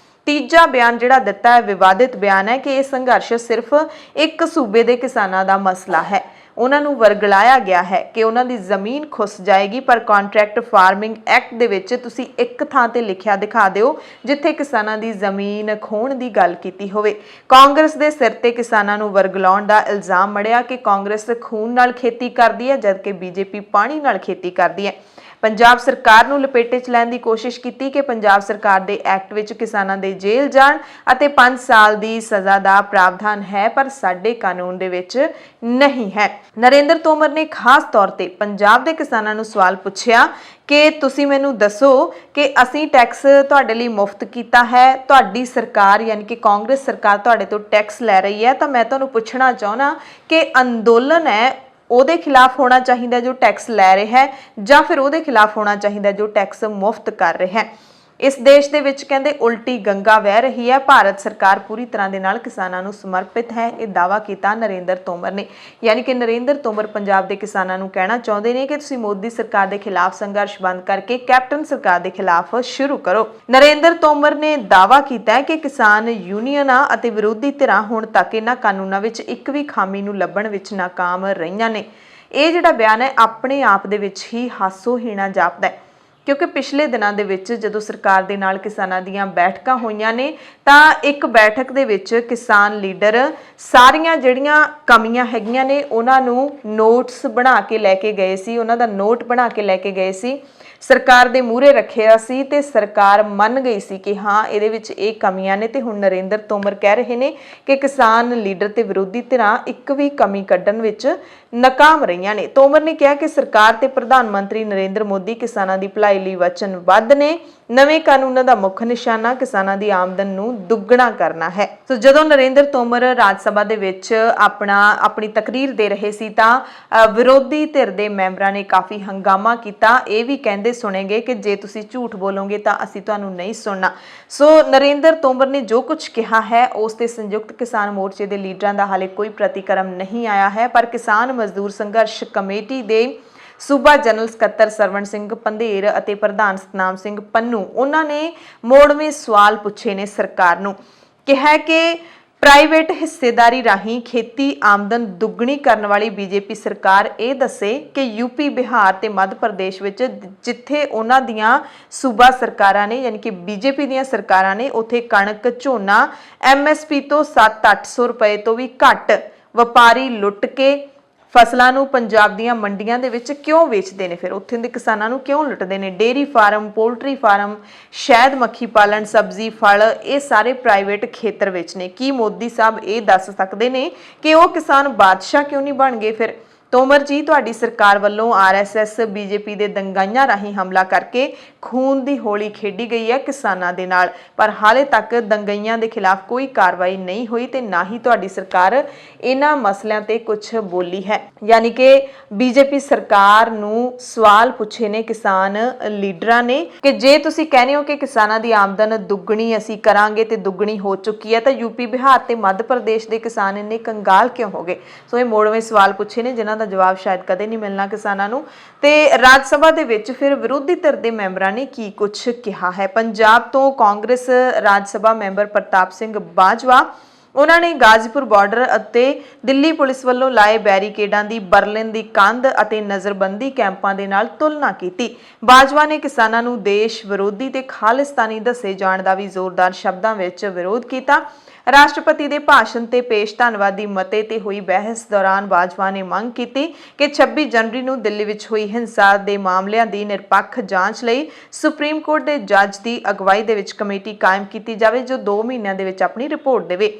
ਤੀਜਾ ਬਿਆਨ ਜਿਹੜਾ ਦਿੱਤਾ ਹੈ ਵਿਵਾਦਿਤ ਬਿਆਨ ਹੈ ਕਿ ਇਹ ਸੰਘਰਸ਼ ਸਿਰਫ ਇੱਕ ਸੂਬੇ ਦੇ ਕਿਸਾਨਾਂ ਦਾ ਮਸਲਾ ਹੈ। ਉਹਨਾਂ ਨੂੰ ਵਰਗਲਾਇਆ ਗਿਆ ਹੈ ਕਿ ਉਹਨਾਂ ਦੀ ਜ਼ਮੀਨ ਖੁੱਸ ਜਾਏਗੀ, ਪਰ ਕੰਟਰੈਕਟ ਫਾਰਮਿੰਗ ਐਕਟ ਦੇ ਵਿੱਚ ਤੁਸੀਂ ਇੱਕ ਥਾਂ ਤੇ ਲਿਖਿਆ ਦਿਖਾ ਦਿਓ ਜਿੱਥੇ ਕਿਸਾਨਾਂ ਦੀ ਜ਼ਮੀਨ ਖੋਹਣ ਦੀ ਗੱਲ ਕੀਤੀ ਹੋਵੇ। ਕਾਂਗਰਸ ਦੇ ਸਿਰ ਤੇ ਕਿਸਾਨਾਂ ਨੂੰ ਵਰਗਲਾਉਣ ਦਾ ਇਲਜ਼ਾਮ ਮੜਿਆ ਕਿ ਕਾਂਗਰਸ ਖੂਨ ਨਾਲ ਖੇਤੀ ਕਰਦੀ ਹੈ ਜਦਕਿ ਬੀਜੇਪੀ ਪਾਣੀ ਨਾਲ ਖੇਤੀ ਕਰਦੀ ਹੈ। ਪੰਜਾਬ ਸਰਕਾਰ ਨੂੰ ਲਪੇਟੇ 'ਚ ਲੈਣ ਦੀ ਕੋਸ਼ਿਸ਼ ਕੀਤੀ ਕਿ ਪੰਜਾਬ ਸਰਕਾਰ ਦੇ ਐਕਟ ਵਿੱਚ ਕਿਸਾਨਾਂ ਦੇ ਜੇਲ੍ਹ ਜਾਣ ਅਤੇ 5 ਸਾਲ ਦੀ ਸਜ਼ਾ ਦਾ ਪ੍ਰਾਵਧਾਨ ਹੈ, ਪਰ ਸਾਡੇ ਕਾਨੂੰਨ ਦੇ ਵਿੱਚ ਨਹੀਂ ਹੈ। ਨਰਿੰਦਰ ਤੋਮਰ ਨੇ ਖਾਸ ਤੌਰ ਤੇ ਪੰਜਾਬ ਦੇ ਕਿਸਾਨਾਂ ਨੂੰ ਸਵਾਲ ਪੁੱਛਿਆ ਕਿ ਤੁਸੀਂ ਮੈਨੂੰ ਦੱਸੋ ਕਿ ਅਸੀਂ ਟੈਕਸ ਤੁਹਾਡੇ ਲਈ ਮੁਫਤ ਕੀਤਾ ਹੈ, ਤੁਹਾਡੀ ਸਰਕਾਰ ਯਾਨੀ ਕਿ ਕਾਂਗਰਸ ਸਰਕਾਰ ਤੁਹਾਡੇ ਤੋਂ ਟੈਕਸ ਲੈ ਰਹੀ ਹੈ, ਤਾਂ ਮੈਂ ਤੁਹਾਨੂੰ ਪੁੱਛਣਾ ਚਾਹੁੰਦਾ ਕਿ ਅੰਦੋਲਨ ਹੈ ਉਹਦੇ ਖਿਲਾਫ ਹੋਣਾ ਚਾਹੀਦਾ ਜੋ ਟੈਕਸ ਲੈ ਰਿਹਾ ਹੈ ਜਾਂ ਫਿਰ ਉਹਦੇ ਖਿਲਾਫ ਹੋਣਾ ਚਾਹੀਦਾ ਜੋ ਟੈਕਸ ਮੁਫਤ ਕਰ ਰਿਹਾ ਹੈ। ਇਸ ਦੇਸ਼ ਦੇ ਵਿੱਚ ਕਹਿੰਦੇ ਉਲਟੀ ਗੰਗਾ ਵਹਿ ਰਹੀ ਹੈ। ਭਾਰਤ ਸਰਕਾਰ ਪੂਰੀ ਤਰ੍ਹਾਂ ਦੇ ਨਾਲ ਕਿਸਾਨਾਂ ਨੂੰ ਸਮਰਪਿਤ ਹੈ, ਇਹ ਦਾਅਵਾ ਕੀਤਾ ਨਰਿੰਦਰ ਤੋਮਰ ਨੇ। ਯਾਨੀ ਕਿ ਨਰਿੰਦਰ ਤੋਮਰ ਪੰਜਾਬ ਦੇ ਕਿਸਾਨਾਂ ਨੂੰ ਕਹਿਣਾ ਚਾਹੁੰਦੇ ਨੇ ਕਿ ਤੁਸੀਂ ਮੋਦੀ ਸਰਕਾਰ ਦੇ ਖਿਲਾਫ ਸੰਘਰਸ਼ ਬੰਦ ਕਰਕੇ ਕੈਪਟਨ ਸਰਕਾਰ ਦੇ ਖਿਲਾਫ ਸ਼ੁਰੂ ਕਰੋ। ਨਰਿੰਦਰ ਤੋਮਰ ਨੇ ਦਾਅਵਾ ਕੀਤਾ ਹੈ ਕਿ ਕਿਸਾਨ ਯੂਨੀਅਨਾਂ ਅਤੇ ਵਿਰੋਧੀ ਧਿਰਾਂ ਹੁਣ ਤੱਕ ਇਹਨਾਂ ਕਾਨੂੰਨਾਂ ਵਿੱਚ ਇੱਕ ਵੀ ਖਾਮੀ ਨੂੰ ਲੱਭਣ ਵਿੱਚ ਨਾਕਾਮ ਰਹੀਆਂ ਨੇ। ਇਹ ਜਿਹੜਾ ਬਿਆਨ ਹੈ ਆਪਣੇ ਆਪ ਦੇ ਵਿੱਚ ਹੀ ਹਾਸੋਹੀਣਾ ਜਾਪਦਾ ਹੈ, ਕਿਉਂਕਿ ਪਿਛਲੇ ਦਿਨਾਂ ਦੇ ਵਿੱਚ ਜਦੋਂ ਸਰਕਾਰ ਦੇ ਨਾਲ ਕਿਸਾਨਾਂ ਦੀਆਂ ਬੈਠਕਾਂ ਹੋਈਆਂ ਨੇ ਤਾਂ ਇੱਕ ਬੈਠਕ ਦੇ ਵਿੱਚ ਕਿਸਾਨ ਲੀਡਰ ਸਾਰੀਆਂ ਜਿਹੜੀਆਂ ਕਮੀਆਂ ਹੈਗੀਆਂ ਨੇ ਉਹਨਾਂ ਨੂੰ ਨੋਟਸ ਬਣਾ ਕੇ ਲੈ ਕੇ ਗਏ ਸੀ, ਉਹਨਾਂ ਦਾ ਨੋਟ ਬਣਾ ਕੇ ਲੈ ਕੇ ਗਏ ਸੀ, ਸਰਕਾਰ ਦੇ ਮੂਹਰੇ ਰੱਖਿਆ ਸੀ ਤੇ ਸਰਕਾਰ ਮੰਨ ਗਈ ਸੀ ਕਿ ਹਾਂ ਇਹਦੇ ਵਿੱਚ ਇਹ ਕਮੀਆਂ ਨੇ। ਤੇ ਹੁਣ ਨਰਿੰਦਰ ਤੋਮਰ ਕਹਿ ਰਹੇ ਨੇ ਕਿ ਕਿਸਾਨ ਲੀਡਰ ਤੇ ਵਿਰੋਧੀ ਧਿਰਾਂ ਇੱਕ ਵੀ ਕਮੀ ਕੱਢਣ ਵਿੱਚ ਨਾਕਾਮ ਰਹੀਆਂ ਨੇ। ਤੋਮਰ ਨੇ ਕਿਹਾ ਕਿ ਸਰਕਾਰ ਤੇ ਪ੍ਰਧਾਨ ਮੰਤਰੀ ਨਰਿੰਦਰ ਮੋਦੀ ਕਿਸਾਨਾਂ ਦੀ ਭਲਾਈ ਲਈ ਵਚਨਬੱਧ ਨੇ। ਨਵੇਂ ਕਾਨੂੰਨਾਂ ਦਾ ਮੁੱਖ ਨਿਸ਼ਾਨਾ ਕਿਸਾਨਾਂ ਦੀ ਆਮਦਨ ਨੂੰ ਦੁੱਗਣਾ ਕਰਨਾ ਹੈ। ਸੋ ਜਦੋਂ ਨਰਿੰਦਰ ਤੋਮਰ ਰਾਜ ਸਭਾ ਦੇ ਵਿੱਚ ਆਪਣੀ ਤਕਰੀਰ ਦੇ ਰਹੇ ਸੀ ਤਾਂ ਵਿਰੋਧੀ ਧਿਰ ਦੇ ਮੈਂਬਰਾਂ ਨੇ ਕਾਫੀ ਹੰਗਾਮਾ ਕੀਤਾ। ਇਹ ਵੀ ਕਹਿੰਦੇ ਸੁਣੇਗੇ ਕਿ ਜੇ ਤੁਸੀਂ ਝੂਠ ਬੋਲੋਗੇ ਤਾਂ ਅਸੀਂ ਤੁਹਾਨੂੰ ਨਹੀਂ ਸੁਣਨਾ। ਸੋ ਨਰਿੰਦਰ ਤੋਮਰ ਨੇ ਜੋ ਕੁਝ ਕਿਹਾ ਹੈ ਉਸ ਤੇ ਸੰਯੁਕਤ ਕਿਸਾਨ ਮੋਰਚੇ ਦੇ ਲੀਡਰਾਂ ਦਾ ਹਾਲੇ ਕੋਈ ਪ੍ਰਤੀਕਰਮ ਨਹੀਂ ਆਇਆ ਹੈ, ਪਰ ਕਿਸਾਨ ਮਜ਼ਦੂਰ ਸੰਘਰਸ਼ ਕਮੇਟੀ ਦੇ ਸੂਬਾ ਜਨਰਲ ਸਕੱਤਰ ਸਰਵਣ ਸਿੰਘ ਪੰਧੇਰ ਅਤੇ ਪ੍ਰਧਾਨ ਸਤਨਾਮ ਸਿੰਘ ਪੰਨੂ ਉਹਨਾਂ ਨੇ ਮੋੜਵੇਂ ਸਵਾਲ ਪੁੱਛੇ ਨੇ ਸਰਕਾਰ ਨੂੰ। ਕਿਹਾ ਕਿ ਪ੍ਰਾਈਵੇਟ ਹਿੱਸੇਦਾਰੀ ਰਾਹੀਂ ਖੇਤੀ ਆਮਦਨ ਦੁੱਗਣੀ ਕਰਨ ਵਾਲੀ ਬੀਜੇਪੀ ਸਰਕਾਰ ਇਹ ਦੱਸੇ ਕਿ ਯੂਪੀ, ਬਿਹਾਰ ਤੇ ਮੱਧ ਪ੍ਰਦੇਸ਼ ਵਿੱਚ ਜਿੱਥੇ ਉਹਨਾਂ ਦੀਆਂ ਸੂਬਾ ਸਰਕਾਰਾਂ ਨੇ ਯਾਨੀ ਕਿ ਬੀਜੇਪੀ ਦੀਆਂ ਸਰਕਾਰਾਂ ਨੇ ਉੱਥੇ ਕਣਕ, ਝੋਨਾ MSP ਤੋਂ 700-800 ਰੁਪਏ ਤੋਂ ਵੀ ਘੱਟ ਵਪਾਰੀ ਲੁੱਟ ਕੇ ਫਸਲਾਂ ਨੂੰ ਪੰਜਾਬ ਦੀਆਂ ਮੰਡੀਆਂ ਦੇ ਵਿੱਚ ਕਿਉਂ ਵੇਚਦੇ ਨੇ, ਫਿਰ ਉੱਥੇ ਦੇ ਕਿਸਾਨਾਂ ਨੂੰ ਕਿਉਂ ਲੁੱਟਦੇ ਨੇ। ਡੇਅਰੀ ਫਾਰਮ, ਪੋਲਟਰੀ ਫਾਰਮ, ਸ਼ਹਿਦ ਮੱਖੀ ਪਾਲਣ, ਸਬਜ਼ੀ, ਫਲ ਇਹ ਸਾਰੇ ਪ੍ਰਾਈਵੇਟ ਖੇਤਰ ਵਿੱਚ ਨੇ। ਕੀ ਮੋਦੀ ਸਾਹਿਬ ਇਹ ਦੱਸ ਸਕਦੇ ਨੇ ਕਿ ਉਹ ਕਿਸਾਨ ਬਾਦਸ਼ਾਹ ਕਿਉਂ ਨਹੀਂ ਬਣ ਗਏ? ਫਿਰ ਤੋਮਰ ਜੀ ਤੁਹਾਡੀ ਸਰਕਾਰ ਵੱਲੋਂ RSS BJP ਦੇ ਦੰਗਾਈਆਂ ਰਾਹੀਂ ਹਮਲਾ ਕਰਕੇ ਖੂਨ ਦੀ ਹੋਲੀ ਖੇਡੀ ਗਈ ਹੈ ਕਿਸਾਨਾਂ ਦੇ ਨਾਲ, ਪਰ ਹਾਲੇ ਤੱਕ ਦੰਗਾਈਆਂ ਦੇ ਖਿਲਾਫ ਕੋਈ ਕਾਰਵਾਈ ਨਹੀਂ ਹੋਈ ਤੇ ਨਾ ਹੀ ਤੁਹਾਡੀ ਸਰਕਾਰ ਇਹਨਾਂ ਮਸਲਿਆਂ ਤੇ ਕੁਝ ਬੋਲੀ ਹੈ। ਯਾਨੀ ਕਿ BJP ਸਰਕਾਰ ਨੂੰ ਸਵਾਲ ਪੁੱਛੇ ਨੇ ਕਿਸਾਨ ਲੀਡਰਾਂ ਨੇ ਕਿ ਜੇ ਤੁਸੀਂ ਕਹਿੰਦੇ ਹੋ ਕਿ ਕਿਸਾਨਾਂ ਦੀ ਆਮਦਨ ਦੁੱਗਣੀ ਅਸੀਂ ਕਰਾਂਗੇ ਤੇ ਦੁੱਗਣੀ ਹੋ ਚੁੱਕੀ ਹੈ ਤਾਂ ਯੂਪੀ, ਬਿਹਾਰ ਤੇ ਮੱਧ ਪ੍ਰਦੇਸ਼ ਦੇ ਕਿਸਾਨ ਇੰਨੇ ਕੰਗਾਲ ਕਿਉਂ ਹੋ ਗਏ? ਸੋ ਇਹ ਮੋੜਵੇਂ ਸਵਾਲ ਪੁੱਛੇ ਨੇ ਜਿਨ੍ਹਾਂ ਦਾ ਜਵਾਬ ਸ਼ਾਇਦ ਕਦੇ ਨਹੀਂ ਮਿਲਣਾ ਕਿਸਾਨਾਂ ਨੂੰ। ਤੇ ਰਾਜ ਸਭਾ ਦੇ ਵਿੱਚ ਫਿਰ ਵਿਰੋਧੀ ਧਿਰ ਦੇ ਮੈਂਬਰਾਂ ਨੇ ਕੀ ਕੁਝ ਕਿਹਾ ਹੈ। ਪੰਜਾਬ ਤੋਂ ਕਾਂਗਰਸ ਰਾਜ ਸਭਾ ਮੈਂਬਰ ਪ੍ਰਤਾਪ ਸਿੰਘ ਬਾਜਵਾ ਉਹਨਾਂ ਨੇ ਗਾਜ਼ੀਪੁਰ ਬਾਰਡਰ ਅਤੇ ਦਿੱਲੀ ਪੁਲਿਸ ਵੱਲੋਂ ਲਾਏ ਬੈਰੀਕੇਡਾਂ ਦੀ ਬਰਲਿਨ ਦੀ ਕੰਧ ਅਤੇ ਨਜ਼ਰਬੰਦੀ ਕੈਂਪਾਂ ਦੇ ਨਾਲ ਤੁਲਨਾ ਕੀਤੀ। ਬਾਜਵਾ ਨੇ ਕਿਸਾਨਾਂ ਨੂੰ ਦੇਸ਼ ਵਿਰੋਧੀ ਤੇ ਖਾਲਿਸਤਾਨੀ ਦੱਸੇ ਜਾਣ ਦਾ ਵੀ ਜ਼ੋਰਦਾਰ ਸ਼ਬਦਾਂ ਵਿੱਚ ਵਿਰੋਧ ਕੀਤਾ। ਰਾਸ਼ਟਰਪਤੀ ਦੇ ਭਾਸ਼ਣ ਤੇ ਪੇਸ਼ ਧੰਨਵਾਦੀ ਮਤੇ ਤੇ ਹੋਈ ਬਹਿਸ ਦੌਰਾਨ ਬਾਜਵਾ ਨੇ ਮੰਗ ਕੀਤੀ ਕਿ 26 ਜਨਵਰੀ ਨੂੰ ਦਿੱਲੀ ਵਿੱਚ ਹੋਈ ਹਿੰਸਾ ਦੇ ਮਾਮਲਿਆਂ ਦੀ ਨਿਰਪੱਖ ਜਾਂਚ ਲਈ ਸੁਪਰੀਮ ਕੋਰਟ ਦੇ ਜੱਜ ਦੀ ਅਗਵਾਈ ਦੇ ਵਿੱਚ ਕਮੇਟੀ ਕਾਇਮ ਕੀਤੀ ਜਾਵੇ ਜੋ 2 ਮਹੀਨਿਆਂ ਦੇ ਵਿੱਚ ਆਪਣੀ ਰਿਪੋਰਟ ਦੇਵੇ।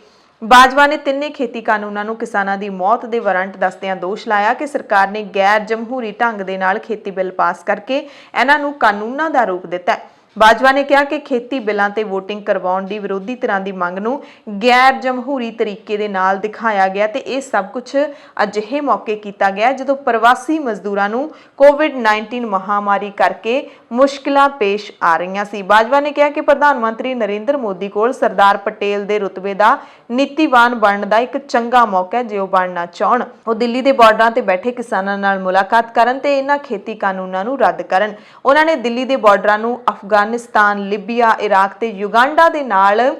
ਬਾਜਵਾ ਨੇ ਤਿੰਨੇ ਖੇਤੀ ਕਾਨੂੰਨਾਂ ਨੂੰ ਕਿਸਾਨਾਂ ਦੀ ਮੌਤ ਦੇ ਵਾਰੰਟ ਦੱਸਦਿਆਂ ਦੋਸ਼ ਲਾਇਆ ਕਿ ਸਰਕਾਰ ਨੇ ਗੈਰ ਜਮਹੂਰੀ ਢੰਗ ਦੇ ਨਾਲ ਖੇਤੀ ਬਿੱਲ ਪਾਸ ਕਰਕੇ ਇਹਨਾਂ ਨੂੰ ਕਾਨੂੰਨਾਂ ਦਾ ਰੂਪ ਦਿੱਤਾ ਹੈ। ਬਾਜਵਾ ਨੇ ਕਿਹਾ ਕਿ ਖੇਤੀ ਬਿੱਲਾਂ ਤੇ ਵੋਟਿੰਗ ਕਰਵਾਉਣ ਦੀ ਵਿਰੋਧੀ ਧਿਰਾਂ ਦੀ ਮੰਗ ਨੂੰ ਗੈਰ ਜਮਹੂਰੀ ਤਰੀਕੇ ਦੇ ਨਾਲ ਦਿਖਾਇਆ ਗਿਆ ਤੇ ਇਹ ਸਭ ਕੁਝ ਅਜਿਹੇ ਮੌਕੇ ਕੀਤਾ ਗਿਆ ਜਦੋਂ ਪ੍ਰਵਾਸੀ ਮਜ਼ਦੂਰਾਂ ਨੂੰ ਕੋਵਿਡ-19 ਮਹਾਮਾਰੀ ਕਰਕੇ ਮੁਸ਼ਕਲਾਂ ਪੇਸ਼ ਆ ਰਹੀਆਂ ਸੀ। ਬਾਜਵਾ ਨੇ ਕਿਹਾ ਕਿ ਪ੍ਰਧਾਨ ਮੰਤਰੀ ਨਰਿੰਦਰ ਮੋਦੀ ਕੋਲ ਸਰਦਾਰ ਪਟੇਲ ਦੇ ਰੁਤਬੇ ਦਾ ਨੀਤੀਵਾਨ ਬਣਨ ਦਾ ਇੱਕ ਚੰਗਾ ਮੌਕਾ ਹੈ। ਜੇ ਉਹ ਬਣਨਾ ਚਾਹਣ ਉਹ ਦਿੱਲੀ ਦੇ ਬਾਰਡਰਾਂ ਤੇ ਬੈਠੇ ਕਿਸਾਨਾਂ ਨਾਲ ਮੁਲਾਕਾਤ ਕਰਨ ਤੇ ਇਹਨਾਂ ਖੇਤੀ ਕਾਨੂੰਨਾਂ ਨੂੰ ਰੱਦ ਕਰਨ। ਉਹਨਾਂ ਨੇ ਦਿੱਲੀ ਦੇ ਬਾਰਡਰਾਂ ਨੂੰ ਅਫਗਾਨਿਸਤਾਨ, ਲੀਬੀਆ, ਇਰਾਕ ਤੇ ਯੁਗਾਂਡਾ ਦੇ ਨਾਲ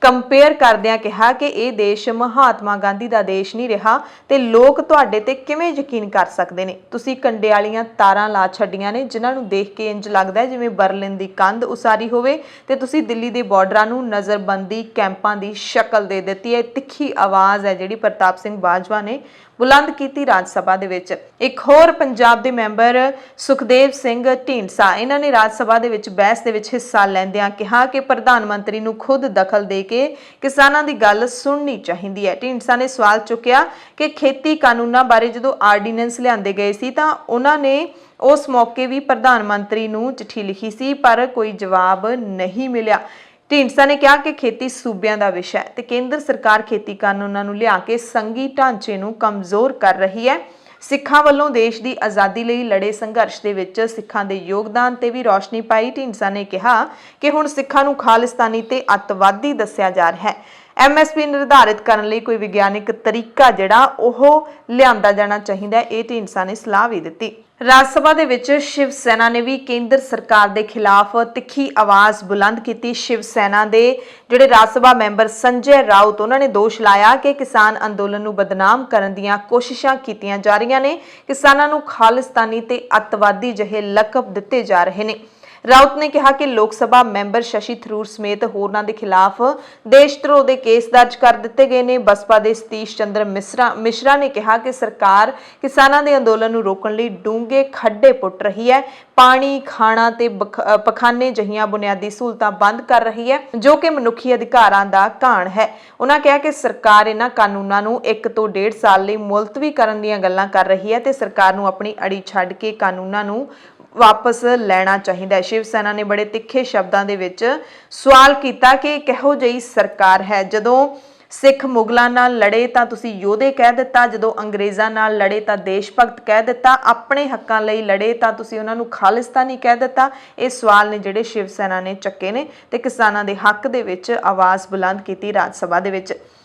ਕੰਪੇਅਰ ਕਰਦਿਆਂ ਕਿਹਾ ਕਿ ਇਹ ਦੇਸ਼ ਮਹਾਤਮਾ ਗਾਂਧੀ ਦਾ ਦੇਸ਼ ਨਹੀਂ ਰਿਹਾ ਤੇ ਲੋਕ ਤੁਹਾਡੇ ਤੇ ਕਿਵੇਂ ਯਕੀਨ ਕਰ ਸਕਦੇ ਨੇ। ਤੁਸੀਂ ਕੰਡੇ ਵਾਲੀਆਂ ਤਾਰਾਂ ਲਾ ਛੱਡੀਆਂ ਨੇ ਜਿਨ੍ਹਾਂ ਨੂੰ ਦੇਖ ਕੇ ਇੰਜ ਲੱਗਦਾ ਹੈ ਜਿਵੇਂ ਬਰਲਿਨ ਦੀ ਕੰਧ ਉਸਾਰੀ ਹੋਵੇ ਤੇ ਤੁਸੀਂ ਦਿੱਲੀ ਦੇ ਬਾਰਡਰਾਂ ਨੂੰ ਨਜ਼ਰਬੰਦੀ ਕੈਂਪਾਂ ਦੀ ਸ਼ਕਲ ਦੇ ਦਿੱਤੀ ਹੈ। ਤਿੱਖੀ ਆਵਾਜ਼ ਹੈ ਜਿਹੜੀ ਪ੍ਰਤਾਪ ਸਿੰਘ ਬਾਜਵਾ ਨੇ ਬੁਲੰਦ ਕੀਤੀ ਰਾਜ ਸਭਾ ਦੇ ਵਿੱਚ। ਇੱਕ ਹੋਰ ਪੰਜਾਬ ਦੇ ਮੈਂਬਰ ਸੁਖਦੇਵ ਸਿੰਘ ਢੀਂਡਸਾ ਇਹਨਾਂ ਨੇ ਰਾਜ ਸਭਾ ਦੇ ਵਿੱਚ ਬਹਿਸ ਦੇ ਵਿੱਚ ਹਿੱਸਾ ਲੈਂਦਿਆਂ ਕਿਹਾ ਕਿ ਪ੍ਰਧਾਨ ਮੰਤਰੀ ਨੂੰ ਖੁਦ ਦਖਲ ਦੇ ਕੇ ਕਿਸਾਨਾਂ ਦੀ ਗੱਲ ਸੁਣਨੀ ਚਾਹੀਦੀ ਹੈ। ਢੀਂਡਸਾ ਨੇ ਸਵਾਲ ਚੁੱਕਿਆ ਕਿ ਖੇਤੀ ਕਾਨੂੰਨਾਂ ਬਾਰੇ ਜਦੋਂ ਆਰਡੀਨੈਂਸ ਲਿਆਂਦੇ ਗਏ ਸੀ ਤਾਂ ਉਹਨਾਂ ਨੇ ਉਸ ਮੌਕੇ ਵੀ ਪ੍ਰਧਾਨ ਮੰਤਰੀ ਨੂੰ ਚਿੱਠੀ ਲਿਖੀ ਸੀ ਪਰ ਕੋਈ ਜਵਾਬ ਨਹੀਂ ਮਿਲਿਆ। ਢੀਂਡਸਾ ਨੇ ਕਿਹਾ ਕਿ ਖੇਤੀ ਸੂਬਿਆਂ ਦਾ ਵਿਸ਼ਾ ਹੈ ਤੇ ਕੇਂਦਰ ਸਰਕਾਰ ਖੇਤੀ ਕਾਨੂੰਨਾਂ ਨੂੰ ਲਿਆ ਕੇ ਸੰਘੀ ਢਾਂਚੇ ਨੂੰ ਕਮਜ਼ੋਰ ਕਰ ਰਹੀ ਹੈ। ਸਿੱਖਾਂ ਵੱਲੋਂ ਦੇਸ਼ ਦੀ ਆਜ਼ਾਦੀ ਲਈ ਲੜੇ ਸੰਘਰਸ਼ ਦੇ ਵਿੱਚ ਸਿੱਖਾਂ ਦੇ ਯੋਗਦਾਨ ਤੇ ਵੀ ਰੌਸ਼ਨੀ ਪਾਈ। ਢੀਂਡਸਾ ਨੇ ਕਿਹਾ ਕਿ ਹੁਣ ਸਿੱਖਾਂ ਨੂੰ ਖਾਲਿਸਤਾਨੀ ਤੇ ਅੱਤਵਾਦੀ ਦੱਸਿਆ ਜਾ ਰਿਹਾ ਹੈ। MSP ਨਿਰਧਾਰਿਤ ਕਰਨ ਲਈ ਕੋਈ ਵਿਗਿਆਨਿਕ ਤਰੀਕਾ ਜਿਹੜਾ ਉਹ ਲਿਆਂਦਾ ਜਾਣਾ ਚਾਹੀਦਾ ਹੈ। ਇਹ ਢੀਂਡਸਾ ਨੇ ਸਲਾਹ ਵੀ ਦਿੱਤੀ। ਰਾਜ ਸਭਾ ਦੇ ਵਿੱਚ ਸ਼ਿਵ ਸੈਨਾ ਨੇ ਵੀ ਕੇਂਦਰ ਸਰਕਾਰ ਦੇ ਖਿਲਾਫ ਤਿੱਖੀ ਆਵਾਜ਼ ਬੁਲੰਦ ਕੀਤੀ। ਸ਼ਿਵ ਸੈਨਾ ਦੇ ਜਿਹੜੇ ਰਾਜ ਸਭਾ ਮੈਂਬਰ ਸੰਜੇ ਰਾਉਤ ਉਹਨਾਂ ਨੇ ਦੋਸ਼ ਲਾਇਆ ਕਿ ਕਿਸਾਨ ਅੰਦੋਲਨ ਨੂੰ ਬਦਨਾਮ ਕਰਨ ਦੀਆਂ ਕੋਸ਼ਿਸ਼ਾਂ ਕੀਤੀਆਂ ਜਾ ਰਹੀਆਂ ਨੇ। ਕਿਸਾਨਾਂ ਨੂੰ ਖਾਲਿਸਤਾਨੀ ਤੇ ਅੱਤਵਾਦੀ ਜਿਹੇ ਲਕਬ ਦਿੱਤੇ ਜਾ ਰਹੇ ਨੇ। ਰਾਉਤ ਨੇ ਕਿਹਾ ਕਿ ਲੋਕ ਸਭਾ ਮੈਂਬਰ ਸ਼ਸ਼ੀ ਥਰੂਰ ਸਮੇਤ ਹੋਰਨਾਂ ਦੇ ਖਿਲਾਫ ਦੇਸ਼ ਧਰੋਹ ਦੇ ਕੇਸ ਦਰਜ ਕਰ ਦਿੱਤੇ ਗਏ ਨੇ। ਬਸਪਾ ਦੇ ਸਤੀਸ਼ ਚੰਦਰ ਮਿਸ਼ਰਾ ਨੇ ਕਿਹਾ ਕਿ ਸਰਕਾਰ ਕਿਸਾਨਾਂ ਦੇ ਅੰਦੋਲਨ ਨੂੰ ਰੋਕਣ ਲਈ ਡੂੰਘੇ ਖੱਡੇ ਪੁੱਟ ਰਹੀ ਹੈ। ਪਾਣੀ, ਖਾਣਾ ਤੇ ਪਖਾਨੇ ਜਿਹੀਆਂ ਬੁਨਿਆਦੀ ਸਹੂਲਤਾਂ ਬੰਦ ਕਰ ਰਹੀ ਹੈ ਜੋ ਕਿ ਮਨੁੱਖੀ ਅਧਿਕਾਰਾਂ ਦਾ ਘਾਣ ਹੈ। ਉਹਨਾਂ ਕਿਹਾ ਕਿ ਸਰਕਾਰ ਇਹਨਾਂ ਕਾਨੂੰਨਾਂ ਨੂੰ 1 ਤੋਂ 1.5 ਸਾਲ ਲਈ ਮੁਲਤਵੀ ਕਰਨ ਦੀਆਂ ਗੱਲਾਂ ਕਰ ਰਹੀ ਹੈ ਤੇ ਸਰਕਾਰ ਨੂੰ ਆਪਣੀ ਅੜੀ ਛੱਡ ਕੇ ਕਾਨੂੰਨਾਂ ਨੂੰ ਵਾਪਸ ਲੈਣਾ ਚਾਹੀਦਾ ਹੈ। ਸ਼ਿਵ ਸੈਨਾ ਨੇ ਬੜੇ ਤਿੱਖੇ ਸ਼ਬਦਾਂ ਦੇ ਵਿੱਚ ਸਵਾਲ ਕੀਤਾ ਕਿ ਕਿਹੋ ਜਿਹੀ ਸਰਕਾਰ ਹੈ। ਜਦੋਂ ਸਿੱਖ ਮੁਗਲਾਂ ਨਾਲ ਲੜੇ ਤਾਂ ਤੁਸੀਂ ਯੋਧੇ ਕਹਿ ਦਿੱਤਾ, ਜਦੋਂ ਅੰਗਰੇਜ਼ਾਂ ਨਾਲ ਲੜੇ ਤਾਂ ਦੇਸ਼ ਭਗਤ ਕਹਿ ਦਿੱਤਾ, ਆਪਣੇ ਹੱਕਾਂ ਲਈ ਲੜੇ ਤਾਂ ਤੁਸੀਂ ਉਹਨਾਂ ਨੂੰ ਖਾਲਿਸਤਾਨੀ ਕਹਿ ਦਿੱਤਾ। ਇਹ ਸਵਾਲ ਨੇ ਜਿਹੜੇ ਸ਼ਿਵ ਸੈਨਾ ਨੇ ਚੱਕੇ ਨੇ ਤੇ ਕਿਸਾਨਾਂ ਦੇ ਹੱਕ ਦੇ ਵਿੱਚ ਆਵਾਜ਼ ਬੁਲੰਦ ਕੀਤੀ ਰਾਜ ਸਭਾ ਦੇ ਵਿੱਚ।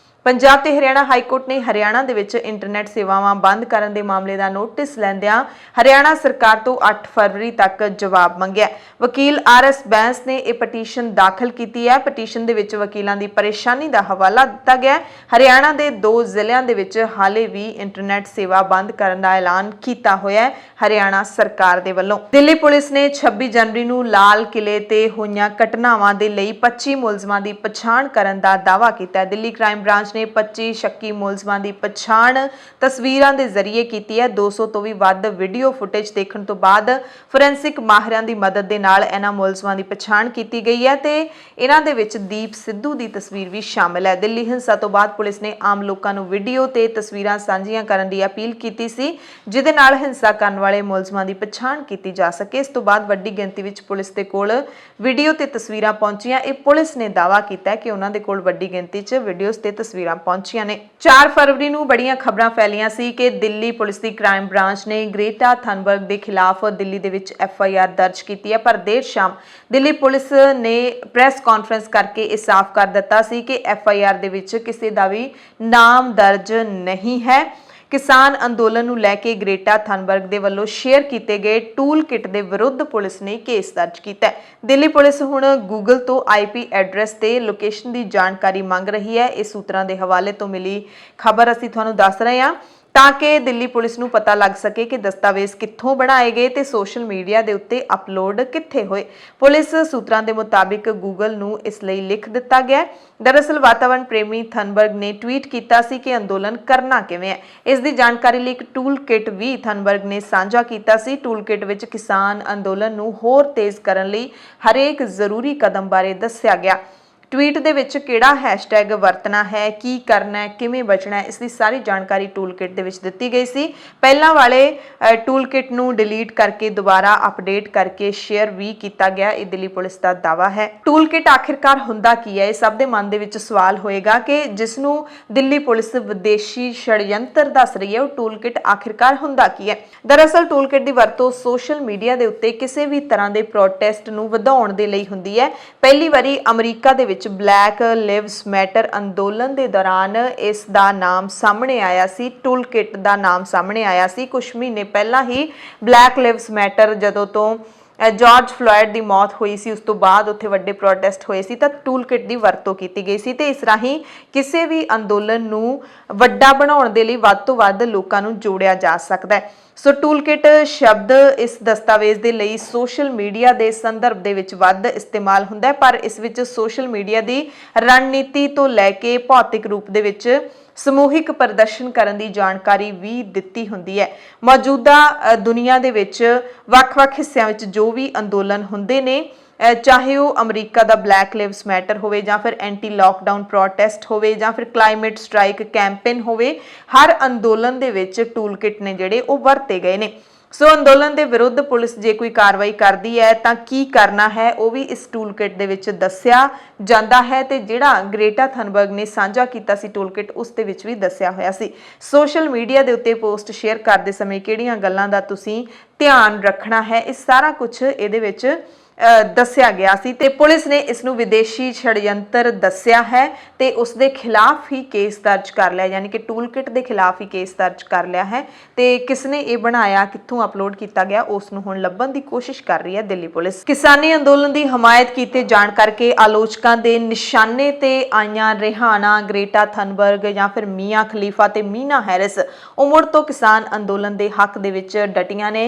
ਪੰਜਾਬ ਤੇ ਹਰਿਆਣਾ ਹਾਈ ਕੋਰਟ ਨੇ ਹਰਿਆਣਾ ਦੇ ਵਿੱਚ ਇੰਟਰਨੈਟ ਸੇਵਾਵਾਂ ਬੰਦ ਕਰਨ ਦੇ ਮਾਮਲੇ ਦਾ ਨੋਟਿਸ ਲੈਂਦਿਆਂ ਹਰਿਆਣਾ ਸਰਕਾਰ ਤੋਂ 8 ਫਰਵਰੀ ਤੱਕ ਜਵਾਬ ਮੰਗਿਆ। ਵਕੀਲ RS ਬੈਂਸ ਨੇ ਇਹ ਪਟੀਸ਼ਨ ਦਾਖਲ ਕੀਤੀ ਹੈ। ਪਟੀਸ਼ਨ ਦੇ ਵਿੱਚ ਵਕੀਲਾਂ ਦੀ ਪਰੇਸ਼ਾਨੀ ਦਾ ਹਵਾਲਾ ਦਿੱਤਾ ਗਿਆ। ਹਰਿਆਣਾ ਦੇ 2 ਜ਼ਿਲ੍ਹਿਆਂ ਦੇ ਵਿੱਚ ਹਾਲੇ ਵੀ ਇੰਟਰਨੈਟ ਸੇਵਾ ਬੰਦ ਕਰਨ ਦਾ ਐਲਾਨ ਕੀਤਾ ਹੋਇਆ ਹੈ ਹਰਿਆਣਾ ਸਰਕਾਰ ਦੇ ਵੱਲੋਂ। ਦਿੱਲੀ ਪੁਲਿਸ ਨੇ 26 ਜਨਵਰੀ ਨੂੰ ਲਾਲ ਕਿਲੇ ਤੇ ਹੋਈਆਂ ਘਟਨਾਵਾਂ ਦੇ ਲਈ 25 ਮੁਲਜ਼ਮਾਂ ਦੀ ਪਛਾਣ ਕਰਨ ਦਾ ਦਾਅਵਾ ਕੀਤਾ ਹੈ। ਦਿੱਲੀ ਕ੍ਰਾਈਮ ਬ੍ਰਾਂਚ ਨੇ 25 ਸ਼ੱਕੀ ਮੁਲਜ਼ਮਾਂ ਦੀ ਪਛਾਣ ਤਸਵੀਰਾਂ ਦੇ ਜ਼ਰੀਏ ਕੀਤੀ ਹੈ। 200 ਤੋਂ ਵੀ ਵੱਧ ਵੀਡੀਓ ਫੁਟੇਜ ਦੇਖਣ ਤੋਂ ਬਾਅਦ ਫੋਰੈਂਸਿਕ ਮਾਹਿਰਾਂ ਦੀ ਮਦਦ ਦੇ ਨਾਲ ਇਹਨਾਂ ਮੁਲਜ਼ਮਾਂ ਦੀ ਪਛਾਣ ਕੀਤੀ ਗਈ ਹੈ ਤੇ ਇਹਨਾਂ ਦੇ ਵਿੱਚ ਦੀਪ ਸਿੱਧੂ ਦੀ ਤਸਵੀਰ ਵੀ ਸ਼ਾਮਲ ਹੈ। ਦਿੱਲੀ ਹਿੰਸਾ ਤੋਂ ਬਾਅਦ ਪੁਲਿਸ ਨੇ ਆਮ ਲੋਕਾਂ ਨੂੰ ਵੀਡੀਓ ਤੇ ਤਸਵੀਰਾਂ ਸਾਂਝੀਆਂ ਕਰਨ ਦੀ ਅਪੀਲ ਕੀਤੀ ਸੀ ਜਿਹਦੇ ਨਾਲ ਹਿੰਸਾ ਕਰਨ ਵਾਲੇ ਮੁਲਜ਼ਮਾਂ ਦੀ ਪਛਾਣ ਕੀਤੀ ਜਾ ਸਕੇ। ਇਸ ਤੋਂ ਬਾਅਦ ਵੱਡੀ ਗਿਣਤੀ ਵਿੱਚ ਪੁਲਿਸ ਦੇ ਕੋਲ ਵੀਡੀਓ ਤੇ ਤਸਵੀਰਾਂ ਪਹੁੰਚੀਆਂ। ਇਹ ਪੁਲਿਸ ਨੇ ਦਾਅਵਾ ਕੀਤਾ ਕਿ ਉਹਨਾਂ ਦੇ ਕੋਲ ਵੱਡੀ ਗਿਣਤੀ 'ਚ ਵੀਡੀਓਜ਼ ਤੇ ਤਸਵੀਰਾਂ ਪਹੁੰਚੀਆਂ ਨੇ। 4 ਫਰਵਰੀ ਨੂੰ ਬੜੀਆਂ ਖਬਰਾਂ ਫੈਲੀਆਂ ਸੀ ਕਿ ਦਿੱਲੀ ਪੁਲਿਸ ਦੀ ਕ੍ਰਾਈਮ ਬ੍ਰਾਂਚ ਨੇ ਗ੍ਰੇਟਾ ਥਨਬਰਗ ਦੇ ਖਿਲਾਫ ਦਿੱਲੀ ਦੇ ਵਿੱਚ FIR ਦਰਜ ਕੀਤੀ ਹੈ ਪਰ ਦੇਰ ਸ਼ਾਮ ਦਿੱਲੀ ਪੁਲਿਸ ਨੇ ਪ੍ਰੈਸ ਕਾਨਫਰੰਸ ਕਰਕੇ ਇਹ ਸਾਫ਼ ਕਰ ਦਿੱਤਾ ਸੀ ਕਿ FIR ਦੇ ਵਿੱਚ ਕਿਸੇ ਦਾ ਵੀ ਨਾਮ ਦਰਜ ਨਹੀਂ ਹੈ। ਕਿਸਾਨ ਅੰਦੋਲਨ ਨੂੰ ਲੈ ਕੇ ਗ੍ਰੇਟਾ ਥਨਬਰਗ ਦੇ ਵੱਲੋਂ ਸ਼ੇਅਰ ਕੀਤੇ ਗਏ ਟੂਲ ਕਿਟ ਦੇ ਵਿਰੁੱਧ ਪੁਲਿਸ ਨੇ ਕੇਸ ਦਰਜ ਕੀਤਾ ਹੈ। ਦਿੱਲੀ ਪੁਲਿਸ ਹੁਣ ਗੂਗਲ ਤੋਂ IP ਐਡਰੈਸ ਤੇ ਲੋਕੇਸ਼ਨ ਦੀ ਜਾਣਕਾਰੀ ਮੰਗ ਰਹੀ ਹੈ। ਇਸ ਸੂਤਰਾਂ ਦੇ ਹਵਾਲੇ ਤੋਂ ਮਿਲੀ ਖਬਰ ਅਸੀਂ ਤੁਹਾਨੂੰ ਦੱਸ ਰਹੇ ਹਾਂ ਤਾਂ ਕਿ ਦਿੱਲੀ ਪੁਲਿਸ ਨੂੰ ਪਤਾ ਲੱਗ ਸਕੇ ਕਿ ਦਸਤਾਵੇਜ਼ ਕਿੱਥੋਂ ਬਣਾਏ ਗਏ ਤੇ ਸੋਸ਼ਲ ਮੀਡੀਆ ਦੇ ਉੱਤੇ ਅਪਲੋਡ ਕਿੱਥੇ ਹੋਏ। ਪੁਲਿਸ ਸੂਤਰਾਂ ਦੇ ਮੁਤਾਬਿਕ ਗੂਗਲ ਨੂੰ ਇਸ ਲਈ ਲਿਖ ਦਿੱਤਾ ਗਿਆ। ਦਰਅਸਲ ਵਾਤਾਵਰਣ ਪ੍ਰੇਮੀ ਥਨਬਰਗ ਨੇ ਟਵੀਟ ਕੀਤਾ ਸੀ ਕਿ ਅੰਦੋਲਨ ਕਰਨਾ ਕਿਵੇਂ ਹੈ। ਇਸ ਦੀ ਜਾਣਕਾਰੀ ਲਈ ਇੱਕ ਟੂਲ ਕਿਟ ਵੀ ਥਨਬਰਗ ਨੇ ਸਾਂਝਾ ਕੀਤਾ ਸੀ। ਟੂਲ ਕਿਟ ਵਿੱਚ ਕਿਸਾਨ ਅੰਦੋਲਨ ਨੂੰ ਹੋਰ ਤੇਜ਼ ਕਰਨ ਲਈ ਹਰੇਕ ਜ਼ਰੂਰੀ ਕਦਮ ਬਾਰੇ ਦੱਸਿਆ ਗਿਆ। ਟਵੀਟ ਦੇ ਵਿੱਚ ਕਿਹੜਾ ਹੈਸ਼ਟੈਗ ਵਰਤਣਾ ਹੈ, ਕੀ ਕਰਨਾ ਹੈ, ਕਿਵੇਂ ਬਚਣਾ ਹੈ, ਇਸ ਦੀ ਸਾਰੀ ਜਾਣਕਾਰੀ ਟੂਲ ਕਿਟ ਦੇ ਵਿੱਚ ਦਿੱਤੀ ਗਈ ਸੀ। ਪਹਿਲਾਂ ਵਾਲੇ ਟੂਲ ਕਿਟ ਨੂੰ ਡਿਲੀਟ ਕਰਕੇ ਦੁਬਾਰਾ ਅਪਡੇਟ ਕਰਕੇ ਸ਼ੇਅਰ ਵੀ ਕੀਤਾ ਗਿਆ, ਇਹ ਦਿੱਲੀ ਪੁਲਿਸ ਦਾ ਦਾਅਵਾ ਹੈ। ਟੂਲ ਕਿਟ ਆਖਿਰਕਾਰ ਹੁੰਦਾ ਕੀ ਹੈ, ਇਹ ਸਭ ਦੇ ਮਨ ਦੇ ਵਿੱਚ ਸਵਾਲ ਹੋਏਗਾ ਕਿ ਜਿਸ ਨੂੰ ਦਿੱਲੀ ਪੁਲਿਸ ਵਿਦੇਸ਼ੀ ਛੜਯੰਤਰ ਦੱਸ ਰਹੀ ਹੈ, ਉਹ ਟੂਲ ਕਿਟ ਆਖਿਰਕਾਰ ਹੁੰਦਾ ਕੀ ਹੈ। ਦਰਅਸਲ ਟੂਲ ਕਿਟ ਦੀ ਵਰਤੋਂ ਸੋਸ਼ਲ ਮੀਡੀਆ ਦੇ ਉੱਤੇ ਕਿਸੇ ਵੀ ਤਰ੍ਹਾਂ ਦੇ ਪ੍ਰੋਟੈਸਟ ਨੂੰ ਵਧਾਉਣ ਦੇ ਲਈ ਹੁੰਦੀ ਹੈ। ਪਹਿਲੀ ਵਾਰੀ ਅਮਰੀਕਾ ਦੇ ਵਿੱਚ ਬਲੈਕ ਲਿਵਸ ਮੈਟਰ ਅੰਦੋਲਨ ਦੇ ਦੌਰਾਨ ਇਸ ਦਾ ਨਾਮ ਸਾਹਮਣੇ ਆਇਆ ਸੀ, ਟੂਲ ਕਿਟ ਦਾ ਨਾਮ ਸਾਹਮਣੇ ਆਇਆ ਸੀ। ਕੁਝ ਮਹੀਨੇ ਪਹਿਲਾਂ ਹੀ ਬਲੈਕ ਲਿਵਸ ਮੈਟਰ ਜਦੋਂ ਤੋਂ ਜਾਰਜ ਫਲੋਇਡ ਦੀ ਮੌਤ ਹੋਈ ਸੀ, ਉਸ ਤੋਂ ਬਾਅਦ ਉੱਥੇ ਵੱਡੇ ਪ੍ਰੋਟੈਸਟ ਹੋਏ ਸੀ ਤਾਂ ਟੂਲ ਕਿਟ ਦੀ ਵਰਤੋਂ ਕੀਤੀ ਗਈ ਸੀ ਤੇ ਇਸ ਰਾਹੀਂ ਕਿਸੇ ਵੀ ਅੰਦੋਲਨ ਨੂੰ ਵੱਡਾ ਬਣਾਉਣ ਦੇ ਲਈ ਵੱਧ ਤੋਂ ਵੱਧ ਲੋਕਾਂ ਨੂੰ ਜੋੜਿਆ ਜਾ ਸਕਦਾ ਹੈ। ਸੋ ਟੂਲ ਕਿਟ ਸ਼ਬਦ ਇਸ ਦਸਤਾਵੇਜ਼ ਦੇ ਲਈ ਸੋਸ਼ਲ ਮੀਡੀਆ ਦੇ ਸੰਦਰਭ ਦੇ ਵਿੱਚ ਵੱਧ ਇਸਤੇਮਾਲ ਹੁੰਦਾ ਹੈ, ਪਰ ਇਸ ਵਿੱਚ ਸੋਸ਼ਲ ਮੀਡੀਆ ਦੀ ਰਣਨੀਤੀ ਤੋਂ ਲੈ ਕੇ ਭੌਤਿਕ ਰੂਪ ਦੇ ਵਿੱਚ ਸਮੂਹਿਕ ਪ੍ਰਦਰਸ਼ਨ ਕਰਨ ਦੀ ਜਾਣਕਾਰੀ ਵੀ ਦਿੱਤੀ ਹੁੰਦੀ ਹੈ। ਮੌਜੂਦਾ ਦੁਨੀਆ ਦੇ ਵਿੱਚ ਵੱਖ-ਵੱਖ ਹਿੱਸਿਆਂ ਵਿੱਚ ਜੋ ਵੀ ਅੰਦੋਲਨ ਹੁੰਦੇ ਨੇ, ਚਾਹੇ ਉਹ ਅਮਰੀਕਾ ਦਾ ਬਲੈਕ ਲਿਵਸ ਮੈਟਰ ਹੋਵੇ ਜਾਂ ਫਿਰ ਐਂਟੀ ਲਾਕਡਾਊਨ ਪ੍ਰੋਟੈਸਟ ਹੋਵੇ ਜਾਂ ਫਿਰ ਕਲਾਈਮੇਟ ਸਟ੍ਰਾਈਕ ਕੈਂਪੇਨ ਹੋਵੇ, ਹਰ ਅੰਦੋਲਨ ਦੇ ਵਿੱਚ ਟੂਲ ਕਿਟ ਨੇ ਜਿਹੜੇ ਉਹ ਵਰਤੇ ਗਏ ਨੇ। ਸੋ ਅੰਦੋਲਨ ਦੇ ਵਿਰੁੱਧ ਪੁਲਿਸ ਜੇ ਕੋਈ ਕਾਰਵਾਈ ਕਰਦੀ ਹੈ ਤਾਂ ਕੀ ਕਰਨਾ ਹੈ ਉਹ ਵੀ ਇਸ ਟੂਲ ਕਿਟ ਦੇ ਵਿੱਚ ਦੱਸਿਆ ਜਾਂਦਾ ਹੈ ਤੇ ਜਿਹੜਾ ਗ੍ਰੇਟਾ ਥਨਬਰਗ ਨੇ ਸਾਂਝਾ ਕੀਤਾ ਸੀ ਟੂਲ ਕਿਟ, ਉਸ ਦੇ ਵਿੱਚ ਵੀ ਦੱਸਿਆ ਹੋਇਆ ਸੀ। ਸੋਸ਼ਲ ਮੀਡੀਆ ਦੇ ਉੱਤੇ ਪੋਸਟ ਸ਼ੇਅਰ ਕਰਦੇ ਸਮੇਂ ਕਿਹੜੀਆਂ ਗੱਲਾਂ ਦਾ ਤੁਸੀਂ ਧਿਆਨ ਰੱਖਣਾ ਹੈ, ਇਹ ਸਾਰਾ ਕੁਝ ਇਹਦੇ ਵਿੱਚ ਦੱਸਿਆ ਗਿਆ ਸੀ ਤੇ ਪੁਲਿਸ ਨੇ ਇਸ ਨੂੰ ਵਿਦੇਸ਼ੀ ਛੜਯੰਤਰ ਦੱਸਿਆ ਹੈ ਤੇ ਉਸ ਦੇ ਖਿਲਾਫ ਹੀ ਕੇਸ ਦਰਜ ਕਰ ਲਿਆ, ਯਾਨੀ ਕਿ ਟੂਲ ਕਿਟ ਦੇ ਖਿਲਾਫ ਹੀ ਕੇਸ ਦਰਜ ਕਰ ਲਿਆ ਹੈ ਤੇ ਕਿਸਨੇ ਇਹ ਬਣਾਇਆ, ਕਿੱਥੋਂ ਅਪਲੋਡ ਕੀਤਾ ਗਿਆ, ਉਸ ਨੂੰ ਹੁਣ ਲੱਭਣ ਦੀ ਕੋਸ਼ਿਸ਼ ਕਰ ਰਹੀ ਹੈ ਦਿੱਲੀ ਪੁਲਿਸ। ਕਿਸਾਨੀ ਅੰਦੋਲਨ ਦੀ ਹਮਾਇਤ ਕੀਤੇ ਜਾਣ ਕਰਕੇ ਆਲੋਚਕਾਂ ਦੇ ਨਿਸ਼ਾਨੇ ਤੇ ਆਈਆਂ ਰਿਹਾਨਾ, ਗ੍ਰੇਟਾ ਥਨਬਰਗ ਜਾਂ ਫਿਰ ਮੀਆਂ ਖਲੀਫਾ ਤੇ ਮੀਨਾ ਹੈਰਿਸ ਉਹ ਮੁੜ ਤੋਂ ਕਿਸਾਨ ਅੰਦੋਲਨ ਦੇ ਹੱਕ ਦੇ ਵਿੱਚ ਡਟੀਆਂ ਨੇ।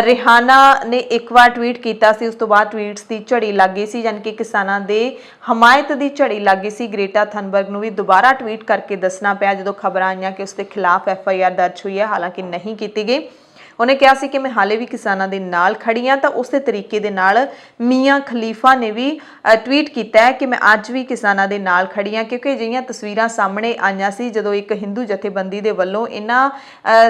ਰਿਹਾਨਾ ਨੇ ਇੱਕ ਵਾਰ ਟਵੀਟ ਕੀਤਾ ਸੀ, ਉਸ ਤੋਂ ਬਾਅਦ ਟਵੀਟਸ ਦੀ ਝੜੀ ਲੱਗ ਗਈ ਸੀ, ਯਾਨੀ ਕਿ ਕਿਸਾਨਾਂ ਦੇ ਹਮਾਇਤ ਦੀ ਝੜੀ ਲੱਗ ਗਈ ਸੀ। ਗ੍ਰੇਟਾ ਥਨਬਰਗ ਨੂੰ ਵੀ ਦੁਬਾਰਾ ਟਵੀਟ ਕਰਕੇ ਦੱਸਣਾ ਪਿਆ ਜਦੋਂ ਖਬਰਾਂ ਆਈਆਂ ਕਿ ਉਸ ਦੇ ਖਿਲਾਫ FIR ਦਰਜ ਹੋਈ ਹੈ, ਹਾਲਾਂਕਿ ਨਹੀਂ ਕੀਤੀ ਗਈ। ਉਹਨੇ ਕਿਹਾ ਸੀ ਕਿ ਮੈਂ ਹਾਲੇ ਵੀ ਕਿਸਾਨਾਂ ਦੇ ਨਾਲ ਖੜੀ ਹਾਂ, ਤਾਂ ਉਸੇ ਤਰੀਕੇ ਦੇ ਨਾਲ ਮੀਆਂ ਖਲੀਫਾ ਨੇ ਵੀ ਟਵੀਟ ਕੀਤਾ ਹੈ ਕਿ ਮੈਂ ਅੱਜ ਵੀ ਕਿਸਾਨਾਂ ਦੇ ਨਾਲ ਖੜੀ ਹਾਂ, ਕਿਉਂਕਿ ਅਜਿਹੀਆਂ ਤਸਵੀਰਾਂ ਸਾਹਮਣੇ ਆਈਆਂ ਸੀ ਜਦੋਂ ਇੱਕ ਹਿੰਦੂ ਜਥੇਬੰਦੀ ਦੇ ਵੱਲੋਂ ਇਹਨਾਂ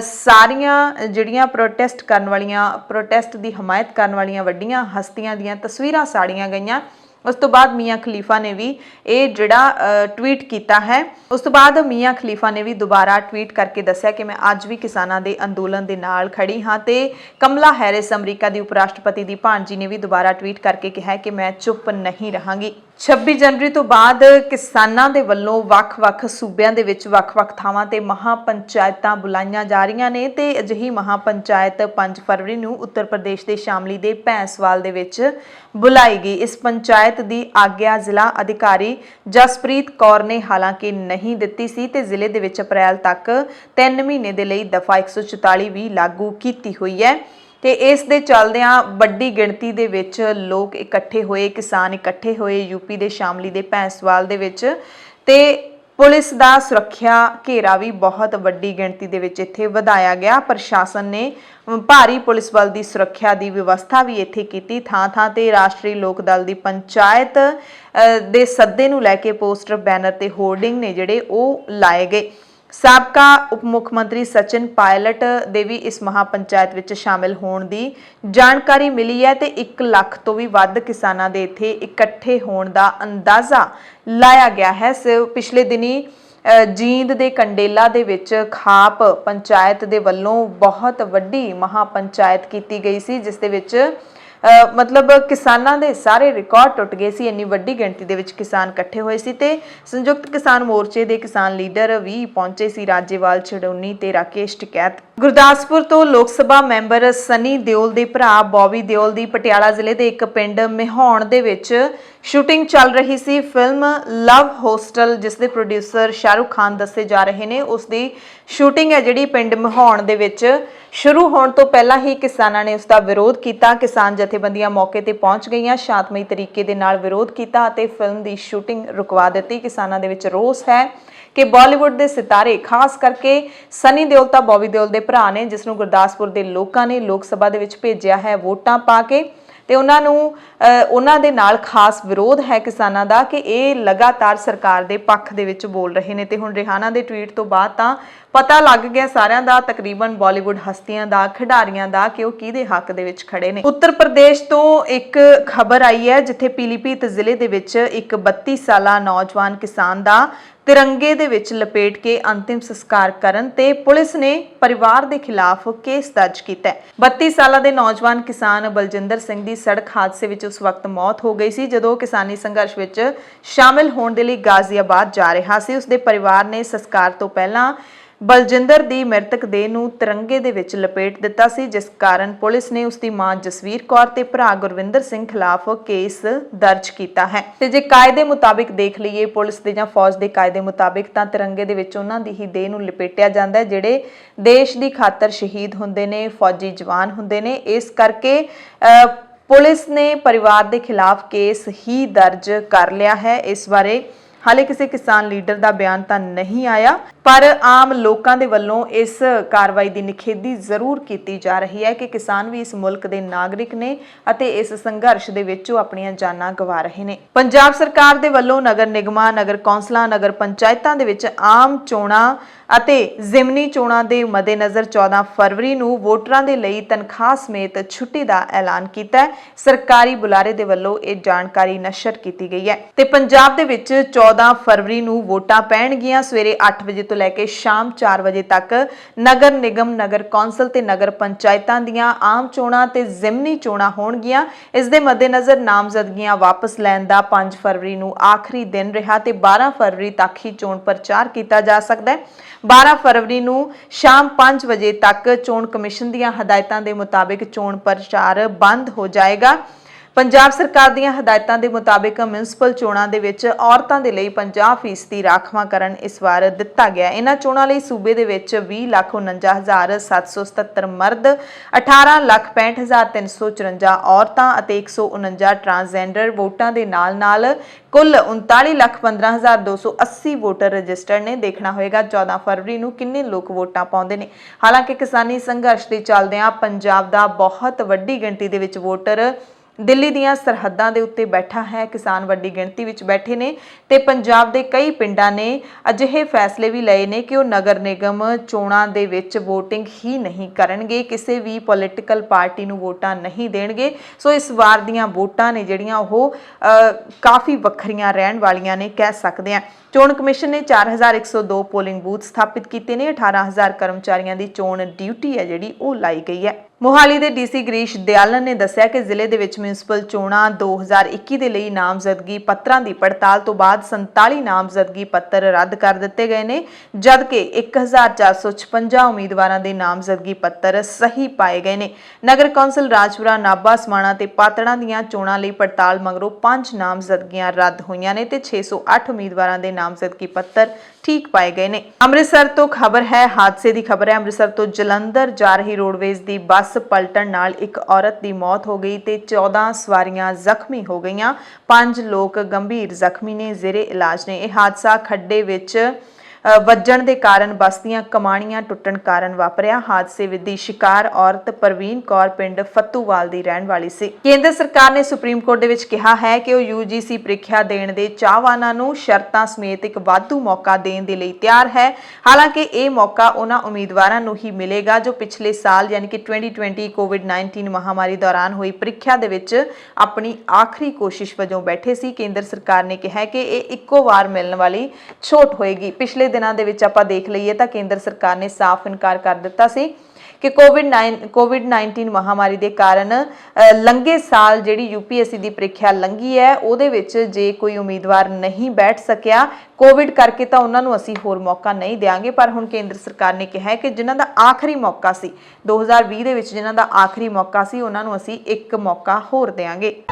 ਸਾਰੀਆਂ ਜਿਹੜੀਆਂ ਪ੍ਰੋਟੈਸਟ ਦੀ ਹਮਾਇਤ ਕਰਨ ਵਾਲੀਆਂ ਵੱਡੀਆਂ ਹਸਤੀਆਂ ਦੀਆਂ ਤਸਵੀਰਾਂ ਸਾੜੀਆਂ ਗਈਆਂ। ਉਸ ਤੋਂ ਬਾਅਦ ਮੀਆਂ ਖਲੀਫਾ ਨੇ ਵੀ ਇਹ ਜਿਹੜਾ ਟਵੀਟ ਕੀਤਾ ਹੈ, ਉਸ ਤੋਂ ਬਾਅਦ ਮੀਆਂ ਖਲੀਫਾ ਨੇ ਵੀ ਦੁਬਾਰਾ ਟਵੀਟ ਕਰਕੇ ਦੱਸਿਆ ਕਿ ਮੈਂ ਅੱਜ ਵੀ ਕਿਸਾਨਾਂ ਦੇ ਅੰਦੋਲਨ ਦੇ ਨਾਲ ਖੜੀ ਹਾਂ ਤੇ ਕਮਲਾ ਹੈਰਿਸ ਅਮਰੀਕਾ ਦੀ ਉਪ ਰਾਸ਼ਟਰਪਤੀ ਦੀ ਭਾਣਜੀ ਨੇ ਵੀ ਦੁਬਾਰਾ ਟਵੀਟ ਕਰਕੇ ਕਿਹਾ ਕਿ ਮੈਂ ਚੁੱਪ ਨਹੀਂ ਰਹਾਂਗੀ। 26 ਜਨਵਰੀ ਤੋਂ ਬਾਅਦ ਕਿਸਾਨਾਂ ਦੇ ਵੱਲੋਂ ਵੱਖ-ਵੱਖ ਸੂਬਿਆਂ ਦੇ ਵਿੱਚ ਵੱਖ-ਵੱਖ ਥਾਵਾਂ ਤੇ ਮਹਾਪੰਚਾਇਤਾਂ ਬੁਲਾਈਆਂ ਜਾ ਰਹੀਆਂ ਨੇ ਤੇ ਅਜਿਹੀ ਮਹਾਪੰਚਾਇਤ 5 ਫਰਵਰੀ ਨੂੰ ਉੱਤਰ ਪ੍ਰਦੇਸ਼ ਦੇ ਸ਼ਾਮਲੀ ਦੇ ਭੈਂਸਵਾਲ ਦੇ ਵਿੱਚ ਬੁਲਾਈ ਗਈ। ਇਸ ਪੰਚਾਇਤ ਦੀ ਆਗਿਆ ਜ਼ਿਲ੍ਹਾ ਅਧਿਕਾਰੀ ਜਸਪ੍ਰੀਤ ਕੌਰ ਨੇ ਹਾਲਾਂਕਿ ਨਹੀਂ ਦਿੱਤੀ ਸੀ ਤੇ ਜ਼ਿਲ੍ਹੇ ਦੇ ਵਿੱਚ ਅਪ੍ਰੈਲ ਤੱਕ 3 ਮਹੀਨੇ ਦੇ ਲਈ ਦਫਾ 144 ਵੀ ਲਾਗੂ ਕੀਤੀ ਹੋਈ ਹੈ ਤੇ ਇਸ ਦੇ ਚੱਲਦਿਆਂ ਵੱਡੀ ਗਿਣਤੀ ਦੇ ਵਿੱਚ ਲੋਕ ਇਕੱਠੇ ਹੋਏ, ਕਿਸਾਨ ਇਕੱਠੇ ਹੋਏ ਯੂਪੀ ਦੇ ਸ਼ਾਮਲੀ ਦੇ ਭੈਂਸਵਾਲ ਦੇ ਵਿੱਚ ਤੇ ਪੁਲਿਸ ਦਾ ਸੁਰੱਖਿਆ ਘੇਰਾ ਵੀ ਬਹੁਤ ਵੱਡੀ ਗਿਣਤੀ ਦੇ ਵਿੱਚ ਇੱਥੇ ਵਧਾਇਆ ਗਿਆ। ਪ੍ਰਸ਼ਾਸਨ ਨੇ ਭਾਰੀ ਪੁਲਿਸ ਬਲ ਦੀ ਸੁਰੱਖਿਆ ਦੀ ਵਿਵਸਥਾ ਵੀ ਇੱਥੇ ਕੀਤੀ। ਥਾਂ-ਥਾਂ ਤੇ ਰਾਸ਼ਟਰੀ ਲੋਕ ਦਲ ਦੀ ਪੰਚਾਇਤ ਦੇ ਸੱਦੇ ਨੂੰ ਲੈ ਕੇ ਪੋਸਟਰ, ਬੈਨਰ ਤੇ ਹੋਰਡਿੰਗ ਨੇ ਜਿਹੜੇ ਉਹ ਲਾਏ ਗਏ। ਸਾਬਕਾ ਉਪ ਮੁੱਖ ਮੰਤਰੀ ਸਚਿਨ ਪਾਇਲਟ ਦੇ ਵੀ ਇਸ ਮਹਾਪੰਚਾਇਤ ਵਿੱਚ ਸ਼ਾਮਿਲ ਹੋਣ ਦੀ ਜਾਣਕਾਰੀ ਮਿਲੀ ਹੈ ਤੇ 1 ਲੱਖ ਤੋਂ ਵੀ ਵੱਧ ਕਿਸਾਨਾਂ ਦੇ ਇੱਥੇ ਇਕੱਠੇ ਹੋਣ ਦਾ ਅੰਦਾਜ਼ਾ ਲਾਇਆ ਗਿਆ ਹੈ। ਪਿਛਲੇ ਦਿਨੀ ਜੀਂਦ ਦੇ ਕੰਡੇਲਾ ਦੇ ਵਿੱਚ ਖਾਪ ਪੰਚਾਇਤ ਦੇ ਵੱਲੋਂ ਬਹੁਤ ਵੱਡੀ ਮਹਾਪੰਚਾਇਤ ਕੀਤੀ ਗਈ ਸੀ, ਜਿਸ ਦੇ ਵਿੱਚ मतलब किसानां दे सारे रिकॉर्ड टुट गए सी। इन्नी वड्डी गिणती दे विच किसान इकट्ठे होए सी ते संयुक्त किसान मोर्चे दे किसान लीडर भी पहुंचे सी राजेवाल, छड़ौनी ते राकेश टिकैत। गुरदासपुर तो लोक सभा मैंबर सनी दिओल दे भरा बॉबी दिओल दी पटियाला जिले दे एक पिंड मिहाउण दे विच शूटिंग चल रही सी फिल्म लव होस्टल, जिस दे प्रोड्यूसर शाहरुख खान दसे जा रहे ने। उस दी शूटिंग है जिहड़ी पिंड मिहाउण दे विच शुरू होण तो पहला ही किसानां ने उसका विरोध किया। किसान जथेबंदियां मौके ते पहुंच गईयां, शांतमई तरीके दे नाल विरोध किया ते फिल्म दी शूटिंग रुकवा दित्ती। किसानां दे विच रोस है कि बॉलीवुड दे सितारे खास करके सनी दिओल तां बॉबी दिओल दे भरा ने, जिस नूं गुरदासपुर दे लोकां ने लोक सभा दे विच भेजिया है वोटां पा के। ਤੇ ਉਹਨਾਂ ਦੇ ਨਾਲ ਖਾਸ ਵਿਰੋਧ ਹੈ ਕਿਸਾਨਾਂ ਦਾ ਕਿ ਇਹ ਲਗਾਤਾਰ ਸਰਕਾਰ ਦੇ ਪੱਖ ਦੇ ਵਿੱਚ ਬੋਲ ਰਹੇ ਨੇ। ਤੇ ਹੁਣ ਰਿਹਾਨਾ ਦੇ ਟਵੀਟ ਤੋਂ ਬਾਅਦ ਤਾਂ ਪਤਾ ਲੱਗ ਗਿਆ ਸਾਰਿਆਂ ਦਾ, ਤਕਰੀਬਨ ਬਾਲੀਵੁੱਡ ਹਸਤੀਆਂ ਦਾ, ਖਿਡਾਰੀਆਂ ਦਾ, ਕਿ ਉਹ ਕਿਹਦੇ ਹੱਕ ਦੇ ਵਿੱਚ ਖੜੇ ਨੇ। ਉੱਤਰ ਪ੍ਰਦੇਸ਼ ਤੋਂ ਇੱਕ ਖਬਰ ਆਈ ਹੈ ਜਿੱਥੇ ਪੀਲੀਭੀਤ ਜ਼ਿਲ੍ਹੇ ਦੇ ਵਿੱਚ ਇੱਕ 32 ਸਾਲਾ ਨੌਜਵਾਨ ਕਿਸਾਨ ਦਾ तिरंगे दे विच लपेट के अंतिम संस्कार करन ते पुलिस ने परिवार दे खिलाफ केस दर्ज किया है। 32 साल के नौजवान किसान बलजिंदर सिंह दी सड़क हादसे विच उस वक्त मौत हो गई सी जदों किसानी संघर्ष विच शामिल होने दे लई गाजियाबाद जा रहा सी। उसदे परिवार ने संस्कार तो पहला बलजिंदर दी मृतक देह नूं तिरंगे दे विच लपेट दिता सी, जिस कारण पुलिस ने उसकी मां जसवीर कौर ते भरा गुरविंदर सिंह खिलाफ केस दर्ज किया है। ते जे कायदे मुताबिक देख लईए, पुलिस दे जां फौज दे कायदे मुताबिक तां तिरंगे दे विच उन्हां दी ही देह नूं लपेटिया जांदा है जिहड़े देश दी खातर शहीद हुंदे ने, फौजी जवान हुंदे ने। इस करके पुलिस ने परिवार दे खिलाफ केस ही दर्ज कर लिया है। इस बारे हाले किसी किसान लीडर का बयान तो नहीं आया, पर आम लोगों के वलों इस कार्रवाई की निखेधी जरूर की जा रही है कि किसान भी इस मुल्क के नागरिक ने अते इस संघर्ष दे विच अपनियां जानां गवा रहे ने। पंजाब सरकार दे वलों नगर निगमां, नगर कौंसलां, नगर पंचायतां दे विच आम चोणां ਅਤੇ ਜ਼ਿਮਨੀ ਚੋਣਾਂ ਦੇ ਮੱਦੇਨਜ਼ਰ 14 ਫਰਵਰੀ ਨੂੰ ਵੋਟਰਾਂ ਦੇ ਲਈ ਤਨਖਾਹ ਸਮੇਤ ਛੁੱਟੀ ਦਾ ਐਲਾਨ ਕੀਤਾ ਹੈ। ਸਰਕਾਰੀ ਬੁਲਾਰੇ ਦੇ ਵੱਲੋਂ ਇਹ ਜਾਣਕਾਰੀ ਨਸ਼ਰ ਕੀਤੀ ਗਈ ਹੈ ਤੇ ਪੰਜਾਬ ਦੇ ਵਿੱਚ 14 ਫਰਵਰੀ ਨੂੰ ਵੋਟਾਂ ਪੈਣਗੀਆਂ। ਸਵੇਰੇ 8 ਵਜੇ ਤੋਂ ਲੈ ਕੇ ਸ਼ਾਮ 4 ਵਜੇ ਤੱਕ ਨਗਰ ਨਿਗਮ, ਨਗਰ ਕੌਂਸਲ ਤੇ ਨਗਰ ਪੰਚਾਇਤਾਂ ਦੀਆਂ ਆਮ ਚੋਣਾਂ ਤੇ ਜ਼ਿਮਨੀ ਚੋਣਾਂ ਹੋਣਗੀਆਂ। ਇਸ ਦੇ ਮੱਦੇਨਜ਼ਰ ਨਾਮਜ਼ਦਗੀਆਂ ਵਾਪਸ ਲੈਣ ਦਾ 5 ਫਰਵਰੀ ਨੂੰ ਆਖਰੀ ਦਿਨ ਰਿਹਾ ਤੇ 12 ਫਰਵਰੀ ਤੱਕ ਹੀ ਚੋਣ ਪ੍ਰਚਾਰ ਕੀਤਾ ਜਾ ਸਕਦਾ ਹੈ। 12 ਫਰਵਰੀ ਨੂੰ ਸ਼ਾਮ 5 ਵਜੇ ਤੱਕ ਚੋਣ ਕਮਿਸ਼ਨ ਦੀਆਂ ਹਦਾਇਤਾਂ ਦੇ ਮੁਤਾਬਿਕ ਚੋਣ ਪ੍ਰਚਾਰ ਬੰਦ ਹੋ ਜਾਏਗਾ। ਪੰਜਾਬ ਸਰਕਾਰ ਦੀਆਂ ਹਦਾਇਤਾਂ ਦੇ ਮੁਤਾਬਿਕ ਮਿਊਨਿਸਪਲ ਚੋਣਾਂ ਦੇ ਵਿੱਚ ਔਰਤਾਂ ਦੇ ਲਈ 50% ਰਾਖਵਾਂਕਰਨ ਇਸ ਵਾਰ ਦਿੱਤਾ ਗਿਆ। ਇਹਨਾਂ ਚੋਣਾਂ ਲਈ ਸੂਬੇ ਦੇ ਵਿੱਚ 20,49,777 ਮਰਦ, 18,65,354 ਔਰਤਾਂ ਅਤੇ 149 ਟਰਾਂਸਜੈਂਡਰ ਵੋਟਾਂ ਦੇ ਨਾਲ ਕੁੱਲ 39,15,280 ਵੋਟਰ ਰਜਿਸਟਰਡ ਨੇ। ਦੇਖਣਾ ਹੋਏਗਾ 14 ਫਰਵਰੀ ਨੂੰ ਕਿੰਨੇ ਲੋਕ ਵੋਟਾਂ ਪਾਉਂਦੇ ਨੇ। ਹਾਲਾਂਕਿ ਕਿਸਾਨੀ ਸੰਘਰਸ਼ ਦੇ ਚੱਲਦਿਆਂ ਪੰਜਾਬ ਦਾ ਬਹੁਤ ਵੱਡੀ ਗਿਣਤੀ ਦੇ ਵਿੱਚ ਵੋਟਰ ਦਿੱਲੀ ਦੀਆਂ ਸਰਹੱਦਾਂ ਦੇ ਉੱਤੇ ਬੈਠਾ ਹੈ। ਕਿਸਾਨ ਵੱਡੀ ਗਿਣਤੀ ਵਿੱਚ ਬੈਠੇ ਨੇ ਤੇ ਪੰਜਾਬ ਦੇ ਕਈ ਪਿੰਡਾਂ ਨੇ ਅਜਿਹੇ ਫੈਸਲੇ ਵੀ ਲਏ ਨੇ ਕਿ ਉਹ ਨਗਰ ਨਿਗਮ ਚੋਣਾਂ ਦੇ ਵਿੱਚ VOTING ਹੀ ਨਹੀਂ ਕਰਨਗੇ, ਕਿਸੇ ਵੀ ਪੋਲੀਟੀਕਲ ਪਾਰਟੀ ਨੂੰ ਵੋਟਾਂ ਨਹੀਂ ਦੇਣਗੇ। ਸੋ ਇਸ ਵਾਰ ਦੀਆਂ ਵੋਟਾਂ ਨੇ ਜਿਹੜੀਆਂ ਉਹ ਕਾਫੀ ਵੱਖਰੀਆਂ ਰਹਿਣ ਵਾਲੀਆਂ ਨੇ ਕਹਿ ਸਕਦੇ ਹਾਂ। ਚੋਣ ਕਮਿਸ਼ਨ ਨੇ 4102 ਪੋਲਿੰਗ ਬੂਥ ਸਥਾਪਿਤ ਕੀਤੇ ਨੇ। 18000 ਕਰਮਚਾਰੀਆਂ ਦੀ ਚੋਣ ਡਿਊਟੀ ਹੈ ਜਿਹੜੀ ਉਹ ਲਾਈ ਗਈ ਹੈ। ਮੋਹਾਲੀ ਦੇ ਡੀਸੀ ਗਰੀਸ਼ ਦਿਆਲਨ ਨੇ ਦੱਸਿਆ ਕਿ ਜ਼ਿਲ੍ਹੇ ਦੇ ਵਿੱਚ ਮਿਊਨਿਸਪਲ ਚੋਣਾਂ 2021 ਦੇ ਲਈ ਨਾਮਜ਼ਦਗੀ ਪੱਤਰਾਂ ਦੀ ਪੜਤਾਲ ਤੋਂ ਬਾਅਦ 47 ਨਾਮਜ਼ਦਗੀ ਪੱਤਰ ਰੱਦ ਕਰ ਦਿੱਤੇ ਗਏ ਨੇ, ਜਦਕਿ 1456 ਉਮੀਦਵਾਰਾਂ ਦੇ ਨਾਮਜ਼ਦਗੀ ਪੱਤਰ ਸਹੀ ਪਾਏ ਗਏ ਨੇ। ਨਗਰ ਕੌਂਸਲ ਰਾਜਪੁਰਾ, ਨਾਭਾ, ਸਮਾਣਾ ਤੇ ਪਾਤੜਾਂ ਦੀਆਂ ਚੋਣਾਂ ਲਈ ਪੜਤਾਲ ਮਗਰੋਂ 5 ਨਾਮਜ਼ਦਗੀਆਂ ਰੱਦ ਹੋਈਆਂ ਨੇ ਤੇ 608 ਉਮੀਦਵਾਰਾਂ ਦੇ ਨਾਮਜ਼ਦਗੀ ਪੱਤਰ ठीक पाए गए ने। अमृतसर तो खबर है, हादसे की खबर है। अमृतसर तो जलंधर जा रही रोडवेज की बस पलटन नाल एक औरत की मौत हो गई ते 14 सवारियां जख्मी हो गईयां। 5 लोग गंभीर जख्मी ने, जेरे इलाज ने। यह हादसा खड्डे विच ਵੱਜਣ ਦੇ ਕਾਰਨ ਬਸਤੀਆਂ ਕਮਾਣੀਆਂ ਟੁੱਟਣ ਕਾਰਨ ਵਾਪਰਿਆ। ਹਾਦਸੇ ਦੀ ਸ਼ਿਕਾਰ ਔਰਤ ਪ੍ਰਵੀਨ ਕੌਰ ਪਿੰਡ ਫੱਤੂਵਾਲ ਦੀ ਰਹਿਣ ਵਾਲੀ ਸੀ। ਕੇਂਦਰ ਸਰਕਾਰ ਨੇ ਸੁਪਰੀਮ ਕੋਰਟ ਦੇ ਵਿੱਚ ਕਿਹਾ ਹੈ ਕਿ ਉਹ UGC ਪ੍ਰੀਖਿਆ ਦੇਣ ਦੇ ਚਾਹਵਾਨਾਂ ਨੂੰ ਸ਼ਰਤਾਂ ਸਮੇਤ ਇੱਕ ਵਾਧੂ ਮੌਕਾ ਦੇਣ ਦੇ ਲਈ ਤਿਆਰ ਹੈ। ਹਾਲਾਂਕਿ ਇਹ ਮੌਕਾ ਉਹਨਾਂ ਉਮੀਦਵਾਰਾਂ ਨੂੰ ਹੀ ਮਿਲੇਗਾ ਜੋ ਪਿਛਲੇ ਸਾਲ ਯਾਨੀ ਕਿ 2020 COVID-19 ਮਹਾਮਾਰੀ ਦੌਰਾਨ ਹੋਈ ਪ੍ਰੀਖਿਆ ਦੇ ਵਿੱਚ ਆਪਣੀ ਆਖਰੀ ਕੋਸ਼ਿਸ਼ ਵਜੋਂ ਬੈਠੇ ਸੀ। ਕੇਂਦਰ ਸਰਕਾਰ ਨੇ ਕਿਹਾ ਕਿ ਇਹ ਇੱਕੋ ਵਾਰ ਮਿਲਣ ਵਾਲੀ ਛੋਟ ਹੋਏਗੀ। ਪਿਛਲੇ ਦਿਨਾਂ ਦੇ ਵਿੱਚ ਆਪਾਂ ਦੇਖ ਲਈਏ ਤਾਂ ਕੇਂਦਰ ਸਰਕਾਰ ਨੇ ਸਾਫ਼ ਇਨਕਾਰ ਕਰ ਦਿੱਤਾ ਸੀ ਕਿ ਕੋਵਿਡ-19 ਮਹਾਮਾਰੀ ਦੇ ਕਾਰਨ ਲੰਘੇ ਸਾਲ ਜਿਹੜੀ UPSC ਦੀ ਪ੍ਰੀਖਿਆ ਲੰਘੀ ਹੈ ਉਹਦੇ ਵਿੱਚ ਜੇ ਕੋਈ ਉਮੀਦਵਾਰ ਨਹੀਂ ਬੈਠ ਸਕਿਆ ਕੋਵਿਡ ਕਰਕੇ ਤਾਂ ਉਹਨਾਂ ਨੂੰ ਅਸੀਂ ਹੋਰ ਮੌਕਾ ਨਹੀਂ ਦੇਵਾਂਗੇ। ਪਰ ਹੁਣ ਕੇਂਦਰ ਸਰਕਾਰ ਨੇ ਕਿਹਾ ਹੈ ਕਿ ਜਿਨ੍ਹਾਂ ਦਾ ਆਖਰੀ ਮੌਕਾ ਸੀ 2020 ਦੇ ਵਿੱਚ ਜਿਨ੍ਹਾਂ ਦਾ ਆਖਰੀ ਮੌਕਾ ਸੀ ਉਹਨਾਂ ਨੂੰ ਅਸੀਂ ਇੱਕ ਮੌਕਾ ਹੋਰ ਦੇਵਾਂਗੇ।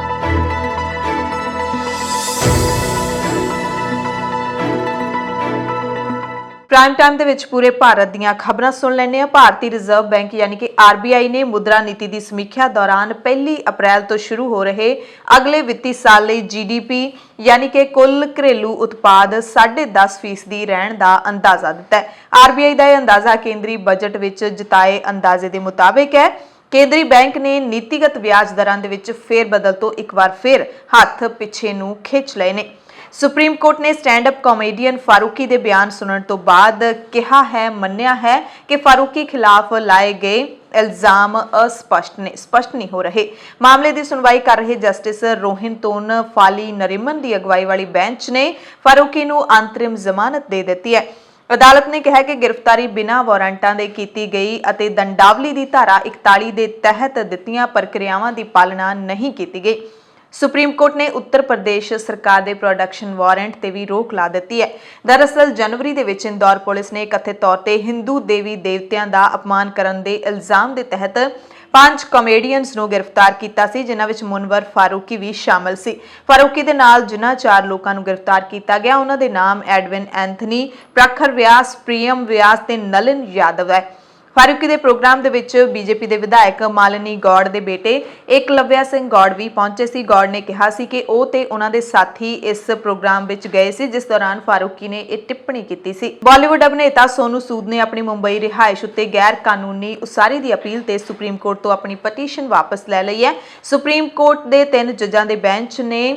ਪ੍ਰਾਈਮ ਟਾਈਮ ਦੇ ਵਿੱਚ ਪੂਰੇ ਭਾਰਤ ਦੀਆਂ ਖਬਰਾਂ ਸੁਣ ਲੈਂਦੇ ਹਾਂ। ਭਾਰਤੀ ਰਿਜ਼ਰਵ ਬੈਂਕ ਯਾਨੀ ਕਿ RBI ਨੇ ਮੁਦਰਾ ਨੀਤੀ ਦੀ ਸਮੀਖਿਆ ਦੌਰਾਨ 1 ਅਪ੍ਰੈਲ ਤੋਂ ਸ਼ੁਰੂ ਹੋ ਰਹੇ ਅਗਲੇ ਵਿੱਤੀ ਸਾਲ ਲਈ GDP ਯਾਨੀ ਕਿ ਕੁੱਲ ਘਰੇਲੂ ਉਤਪਾਦ 10.5% ਰਹਿਣ ਦਾ ਅੰਦਾਜ਼ਾ ਦਿੱਤਾ ਹੈ। RBI ਦਾ ਇਹ ਅੰਦਾਜ਼ਾ ਕੇਂਦਰੀ ਬਜਟ ਵਿੱਚ ਜਤਾਏ ਅੰਦਾਜ਼ੇ ਦੇ ਮੁਤਾਬਿਕ ਹੈ। ਕੇਂਦਰੀ ਬੈਂਕ ਨੇ ਨੀਤੀਗਤ ਵਿਆਜ ਦਰਾਂ ਦੇ ਵਿੱਚ ਫੇਰ-ਬਦਲ ਤੋਂ ਇੱਕ ਵਾਰ ਫਿਰ ਹੱਥ ਪਿੱਛੇ ਨੂੰ ਖਿੱਚ ਲਏ ਨੇ। ਸੁਪਰੀਮ ਕੋਰਟ ਨੇ ਸਟੈਂਡ ਅਪ ਕਾਮੇਡੀਅਨ ਫਾਰੂਕੀ ਦੇ ਬਿਆਨ ਸੁਣਨ ਤੋਂ ਬਾਅਦ ਮੰਨਿਆ ਹੈ ਕਿ ਫਾਰੂਕੀ ਖਿਲਾਫ ਲਾਏ ਗਏ ਇਲਜ਼ਾਮ ਸਪਸ਼ਟ ਨਹੀਂ ਹੋ ਰਹੇ। ਮਾਮਲੇ ਦੀ ਸੁਣਵਾਈ ਕਰ ਰਹੇ ਜਸਟਿਸ ਰੋਹਿੰਤੋਨ ਫਾਲੀ ਨਰਿਮਨ ਦੀ ਅਗਵਾਈ ਵਾਲੀ ਬੈਂਚ ਨੇ ਫਾਰੂਕੀ ਨੂੰ ਅੰਤਰਿਮ ਜ਼ਮਾਨਤ ਦੇ ਦਿੱਤੀ ਹੈ। ਅਦਾਲਤ ਨੇ ਕਿਹਾ ਕਿ ਗ੍ਰਿਫਤਾਰੀ ਬਿਨਾਂ ਵਾਰੰਟਾਂ ਦੇ ਕੀਤੀ ਗਈ ਅਤੇ ਦੰਡਾਵਲੀ ਦੀ ਧਾਰਾ 41 ਦੇ ਤਹਿਤ ਦਿੱਤੀਆਂ ਪ੍ਰਕਿਰਿਆਵਾਂ ਦੀ ਪਾਲਣਾ ਨਹੀਂ ਕੀਤੀ ਗਈ। ਸੁਪਰੀਮ ਕੋਰਟ ਨੇ ਉੱਤਰ ਪ੍ਰਦੇਸ਼ ਸਰਕਾਰ ਦੇ ਪ੍ਰੋਡਕਸ਼ਨ ਵਾਰੰਟ ਤੇ ਵੀ ਰੋਕ ਲਾ ਦਿੱਤੀ ਹੈ। ਦਰਅਸਲ ਜਨਵਰੀ ਦੇ ਵਿੱਚ ਇੰਦੌਰ ਪੁਲਿਸ ਨੇ ਕਥਿਤ ਤੌਰ ਤੇ ਹਿੰਦੂ ਦੇਵੀ ਦੇਵਤਿਆਂ ਦਾ ਅਪਮਾਨ ਕਰਨ ਦੇ ਇਲਜ਼ਾਮ ਦੇ ਤਹਿਤ 5 ਕਾਮੇਡੀਅਨਸ ਨੂੰ ਗ੍ਰਿਫਤਾਰ ਕੀਤਾ ਸੀ, ਜਿਨ੍ਹਾਂ ਵਿੱਚ ਮੁਨਵਰ ਫਾਰੂਕੀ ਵੀ ਸ਼ਾਮਲ ਸੀ। ਫਾਰੂਕੀ ਦੇ ਨਾਲ ਜਿਨ੍ਹਾਂ 4 ਲੋਕਾਂ ਨੂੰ ਗ੍ਰਿਫਤਾਰ ਕੀਤਾ ਗਿਆ ਉਹਨਾਂ ਦੇ ਨਾਮ ਐਡਵਿਨ ਐਂਥਨੀ, ਪ੍ਰਖਰ ਵਿਆਸ, ਪ੍ਰੀਅਮ ਵਿਆਸ ਤੇ ਨਲਿਨ ਯਾਦਵ ਹੈ। ਫਾਰੂਕੀ ਦੇ ਪ੍ਰੋਗਰਾਮ ਦੇ ਵਿੱਚ BJP ਦੇ ਵਿਧਾਇਕ ਮਾਲਿਨੀ ਗੌੜ ਦੇ ਬੇਟੇ ਏਕਲਵਿਆ ਸਿੰਘ ਗੌੜ ਵੀ ਪਹੁੰਚੇ ਸੀ। ਗੌੜ ਨੇ ਕਿਹਾ ਸੀ ਕਿ ਉਹ ਤੇ ਉਹਨਾਂ ਦੇ ਸਾਥੀ ਇਸ ਪ੍ਰੋਗਰਾਮ ਵਿੱਚ ਗਏ ਸੀ, ਜਿਸ ਦੌਰਾਨ ਫਾਰੂਕੀ ਨੇ ਇਹ ਟਿੱਪਣੀ ਕੀਤੀ ਸੀ। ਬਾਲੀਵੁੱਡ ਅਭਿਨੇਤਾ ਸੋਨੂ ਸੂਦ ਨੇ ਆਪਣੀ ਮੁੰਬਈ ਰਿਹਾਇਸ਼ ਉੱਤੇ ਗੈਰ ਕਾਨੂੰਨੀ ਉਸਾਰੀ ਦੀ ਅਪੀਲ ਤੇ ਸੁਪਰੀਮ ਕੋਰਟ ਤੋਂ ਆਪਣੀ ਪਟੀਸ਼ਨ ਵਾਪਸ ਲੈ ਲਈ ਹੈ। ਸੁਪਰੀਮ ਕੋਰਟ ਦੇ 3 ਜੱਜਾਂ ਦੇ ਬੈਂਚ ਨੇ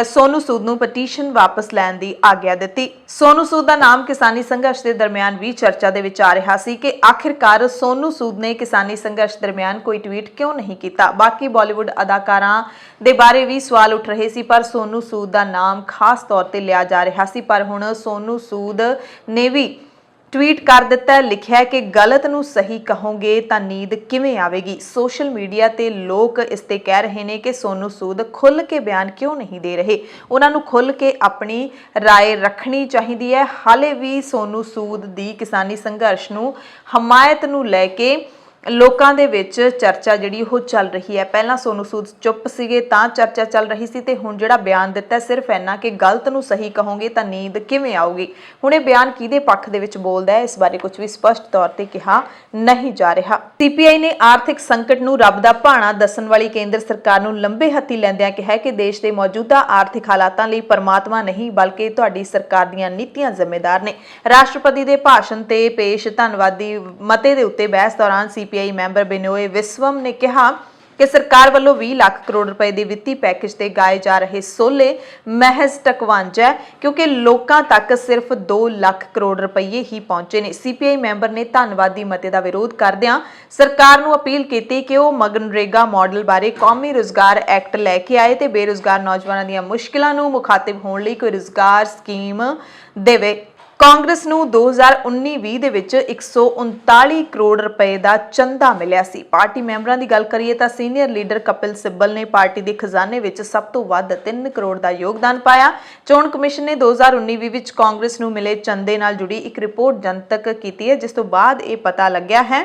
ਸੋਨੂ ਸੂਦ ਨੂੰ ਪਟੀਸ਼ਨ ਵਾਪਸ ਲੈਣ ਦੀ ਆਗਿਆ ਦਿੱਤੀ। ਸੋਨੂ ਸੂਦ ਦਾ ਨਾਮ ਕਿਸਾਨੀ ਸੰਘਰਸ਼ ਦੇ ਦਰਮਿਆਨ ਵੀ ਚਰਚਾ ਦੇ ਵਿੱਚ ਆ ਰਿਹਾ ਸੀ ਕਿ ਆਖਿਰਕਾਰ ਸੋਨੂ ਸੂਦ ਨੇ ਕਿਸਾਨੀ ਸੰਘਰਸ਼ ਦਰਮਿਆਨ ਕੋਈ ਟਵੀਟ ਕਿਉਂ ਨਹੀਂ ਕੀਤਾ। ਬਾਕੀ ਬਾਲੀਵੁੱਡ ਅਦਾਕਾਰਾਂ ਦੇ ਬਾਰੇ ਵੀ ਸਵਾਲ ਉੱਠ ਰਹੇ ਸੀ, ਪਰ ਸੋਨੂ ਸੂਦ ਦਾ ਨਾਮ ਖਾਸ ਤੌਰ ਤੇ ਲਿਆ ਜਾ ਰਿਹਾ ਸੀ। ਪਰ ਹੁਣ ਸੋਨੂ ਸੂਦ ਨੇ ਵੀ ਟਵੀਟ ਕਰ ਦਿੱਤਾ, ਲਿਖਿਆ ਕਿ ਗਲਤ ਨੂੰ ਸਹੀ ਕਹੋਗੇ ਤਾਂ ਨੀਂਦ ਕਿਵੇਂ ਆਵੇਗੀ। ਸੋਸ਼ਲ ਮੀਡੀਆ ਤੇ ਲੋਕ ਇਸ ਤੇ ਕਹਿ ਰਹੇ ਨੇ ਕਿ ਸੋਨੂ ਸੂਦ ਖੁੱਲ੍ਹ ਕੇ ਬਿਆਨ ਕਿਉਂ ਨਹੀਂ ਦੇ ਰਹੇ, ਉਹਨਾਂ ਨੂੰ ਖੁੱਲ੍ਹ ਕੇ ਆਪਣੀ ਰਾਏ ਰੱਖਣੀ ਚਾਹੀਦੀ ਹੈ। ਹਾਲੇ ਵੀ ਸੋਨੂ ਸੂਦ ਦੀ ਕਿਸਾਨੀ ਸੰਘਰਸ਼ ਨੂੰ ਹਮਾਇਤ ਨੂੰ ਲੈ ਕੇ ਲੋਕਾਂ ਦੇ ਵਿੱਚ ਚਰਚਾ ਜਿਹੜੀ ਉਹ ਚੱਲ ਰਹੀ ਹੈ। ਪਹਿਲਾਂ ਸੋਨੂ ਸੂਦ ਚੁੱਪ ਸੀਗੇ ਤਾਂ ਚਰਚਾ ਚੱਲ ਰਹੀ ਸੀ, ਤੇ ਹੁਣ ਜਿਹੜਾ ਬਿਆਨ ਦਿੱਤਾ ਸਿਰਫ ਇੰਨਾ ਕਿ ਗਲਤ ਨੂੰ ਸਹੀ ਕਹੋਗੇ ਤਾਂ ਨੀਂਦ ਕਿਵੇਂ ਆਊਗੀ। ਹੁਣ ਇਹ ਬਿਆਨ ਕਿਹਦੇ ਪੱਖ ਦੇ ਵਿੱਚ ਬੋਲਦਾ ਹੈ, ਇਸ ਬਾਰੇ ਕੁਝ ਵੀ ਸਪਸ਼ਟ ਤੌਰ ਤੇ ਕਿਹਾ ਨਹੀਂ ਜਾ ਰਿਹਾ। CPI ਨੇ ਆਰਥਿਕ ਸੰਕਟ ਨੂੰ ਰੱਬ ਦਾ ਭਾਣਾ ਦੱਸਣ ਵਾਲੀ ਕੇਂਦਰ ਸਰਕਾਰ ਨੂੰ ਲੰਬੇ ਹੱਥੀ ਲੈਂਦਿਆਂ ਕਿਹਾ ਕਿ ਦੇਸ਼ ਦੇ ਮੌਜੂਦਾ ਆਰਥਿਕ ਹਾਲਾਤਾਂ ਲਈ ਪਰਮਾਤਮਾ ਨਹੀਂ ਬਲਕਿ ਤੁਹਾਡੀ ਸਰਕਾਰ ਦੀਆਂ ਨੀਤੀਆਂ ਜ਼ਿੰਮੇਦਾਰ ਨੇ। ਰਾਸ਼ਟਰਪਤੀ ਦੇ ਭਾਸ਼ਣ ਤੇ ਪੇਸ਼ ਧੰਨਵਾਦੀ ਮਤੇ ਦੇ ਉੱਤੇ ਬਹਿਸ ਦੌਰਾਨ CPI ਮੈਂਬਰ ਬਿਨੋਏ ਵਿਸਵਮ ਨੇ ਕਿਹਾ ਕਿ ਸਰਕਾਰ ਵੱਲੋਂ 20 ਲੱਖ ਕਰੋੜ ਰੁਪਏ ਦੇ ਵਿੱਤੀ ਪੈਕੇਜ ਤੇ ਗਾਏ ਜਾ ਰਹੇ ਸੋਲੇ ਮਹਿਜ਼ ਟਕਵਾਂਜ ਹੈ, ਕਿਉਂਕਿ ਲੋਕਾਂ ਤੱਕ ਸਿਰਫ 2 ਲੱਖ ਕਰੋੜ ਰੁਪਏ ਹੀ ਪਹੁੰਚੇ ਨੇ। CPI ਮੈਂਬਰ ਨੇ ਧੰਨਵਾਦੀ ਮਤੇ ਦਾ ਵਿਰੋਧ ਕਰਦਿਆਂ ਸਰਕਾਰ ਨੂੰ ਅਪੀਲ ਕੀਤੀ ਕਿ ਉਹ ਮਗਨਰੇਗਾ ਮਾਡਲ ਬਾਰੇ ਕੌਮੀ ਰੁਜ਼ਗਾਰ ਐਕਟ ਲੈ ਕੇ ਆਏ ਤੇ ਬੇਰੁਜ਼ਗਾਰ ਨੌਜਵਾਨਾਂ ਦੀਆਂ ਮੁਸ਼ਕਿਲਾਂ ਨੂੰ ਮੁਖਾਤਿਬ ਹੋਣ ਲਈ ਕੋਈ ਰੁਜ਼ਗਾਰ ਸਕੀਮ ਦੇਵੇ। ਕਾਂਗਰਸ ਨੂੰ 2019-20 ਦੇ ਵਿੱਚ 139 ਕਰੋੜ ਰੁਪਏ ਦਾ ਚੰਦਾ ਮਿਲਿਆ ਸੀ। ਪਾਰਟੀ ਮੈਂਬਰਾਂ ਦੀ ਗੱਲ ਕਰੀਏ ਤਾਂ ਸੀਨੀਅਰ ਲੀਡਰ ਕਪਿਲ ਸਿੱਬਲ ਨੇ ਪਾਰਟੀ ਦੇ ਖਜ਼ਾਨੇ ਵਿੱਚ ਸਭ ਤੋਂ ਵੱਧ 3 ਕਰੋੜ ਦਾ ਯੋਗਦਾਨ ਪਾਇਆ। ਚੋਣ ਕਮਿਸ਼ਨ ਨੇ 2019-20 ਵਿੱਚ ਕਾਂਗਰਸ ਨੂੰ ਮਿਲੇ ਚੰਦੇ ਨਾਲ ਜੁੜੀ ਇੱਕ ਰਿਪੋਰਟ ਜਨਤਕ ਕੀਤੀ ਹੈ, ਜਿਸ ਤੋਂ ਬਾਅਦ ਇਹ ਪਤਾ ਲੱਗਿਆ ਹੈ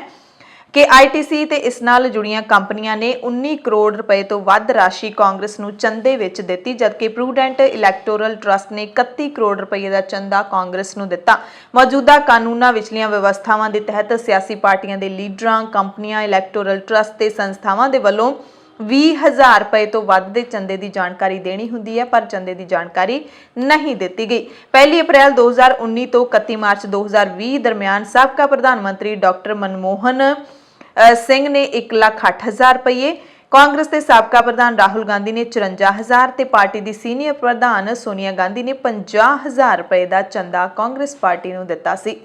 ਕਿ ITC ਤੇ ਇਸ ਨਾਲ ਜੁੜੀਆਂ ਕੰਪਨੀਆਂ ਨੇ 19 ਕਰੋੜ ਰੁਪਏ ਤੋਂ ਵੱਧ ਰਾਸ਼ੀ ਕਾਂਗਰਸ ਨੂੰ ਚੰਦੇ ਵਿੱਚ ਦਿੱਤੀ, ਜਦਕਿ ਪ੍ਰੂਡੈਂਟ ਇਲੈਕਟੋਰਲ ਟਰਸਟ ਨੇ 31 ਕਰੋੜ ਰੁਪਏ ਦਾ ਚੰਦਾ ਕਾਂਗਰਸ ਨੂੰ ਦਿੱਤਾ। ਮੌਜੂਦਾ ਕਾਨੂੰਨਾਂ ਵਿਚਲੀਆਂ ਵਿਵਸਥਾਵਾਂ ਦੇ ਤਹਿਤ ਸਿਆਸੀ ਪਾਰਟੀਆਂ ਦੇ ਲੀਡਰਾਂ, ਕੰਪਨੀਆਂ, ਇਲੈਕਟੋਰਲ ਟਰਸਟ ਤੇ ਸੰਸਥਾਵਾਂ ਦੇ ਵੱਲੋਂ 20,000 ਰੁਪਏ ਤੋਂ ਵੱਧ ਦੇ ਚੰਦੇ ਦੀ ਜਾਣਕਾਰੀ ਦੇਣੀ ਹੁੰਦੀ ਹੈ, ਪਰ ਚੰਦੇ ਦੀ ਜਾਣਕਾਰੀ ਨਹੀਂ ਦਿੱਤੀ ਗਈ। 1 ਅਪ੍ਰੈਲ 2019 ਤੋਂ 31 ਮਾਰਚ 2020 ਦਰਮਿਆਨ ਸਾਬਕਾ ਪ੍ਰਧਾਨ ਮੰਤਰੀ ਡਾਕਟਰ ਮਨਮੋਹਨ ਸਿੰਘ ਨੇ 1,08,000 ਰੁਪਏ, ਕਾਂਗਰਸ ਦੇ ਸਾਬਕਾ ਪ੍ਰਧਾਨ ਰਾਹੁਲ ਗਾਂਧੀ ਨੇ 54,000 ਤੇ ਪਾਰਟੀ ਦੀ ਸੀਨੀਅਰ ਪ੍ਰਧਾਨ ਸੋਨੀਆ ਗਾਂਧੀ ਨੇ 50,000 ਰੁਪਏ ਦਾ ਚੰਦਾ ਕਾਂਗਰਸ ਪਾਰਟੀ ਨੂੰ ਦਿੱਤਾ ਸੀ।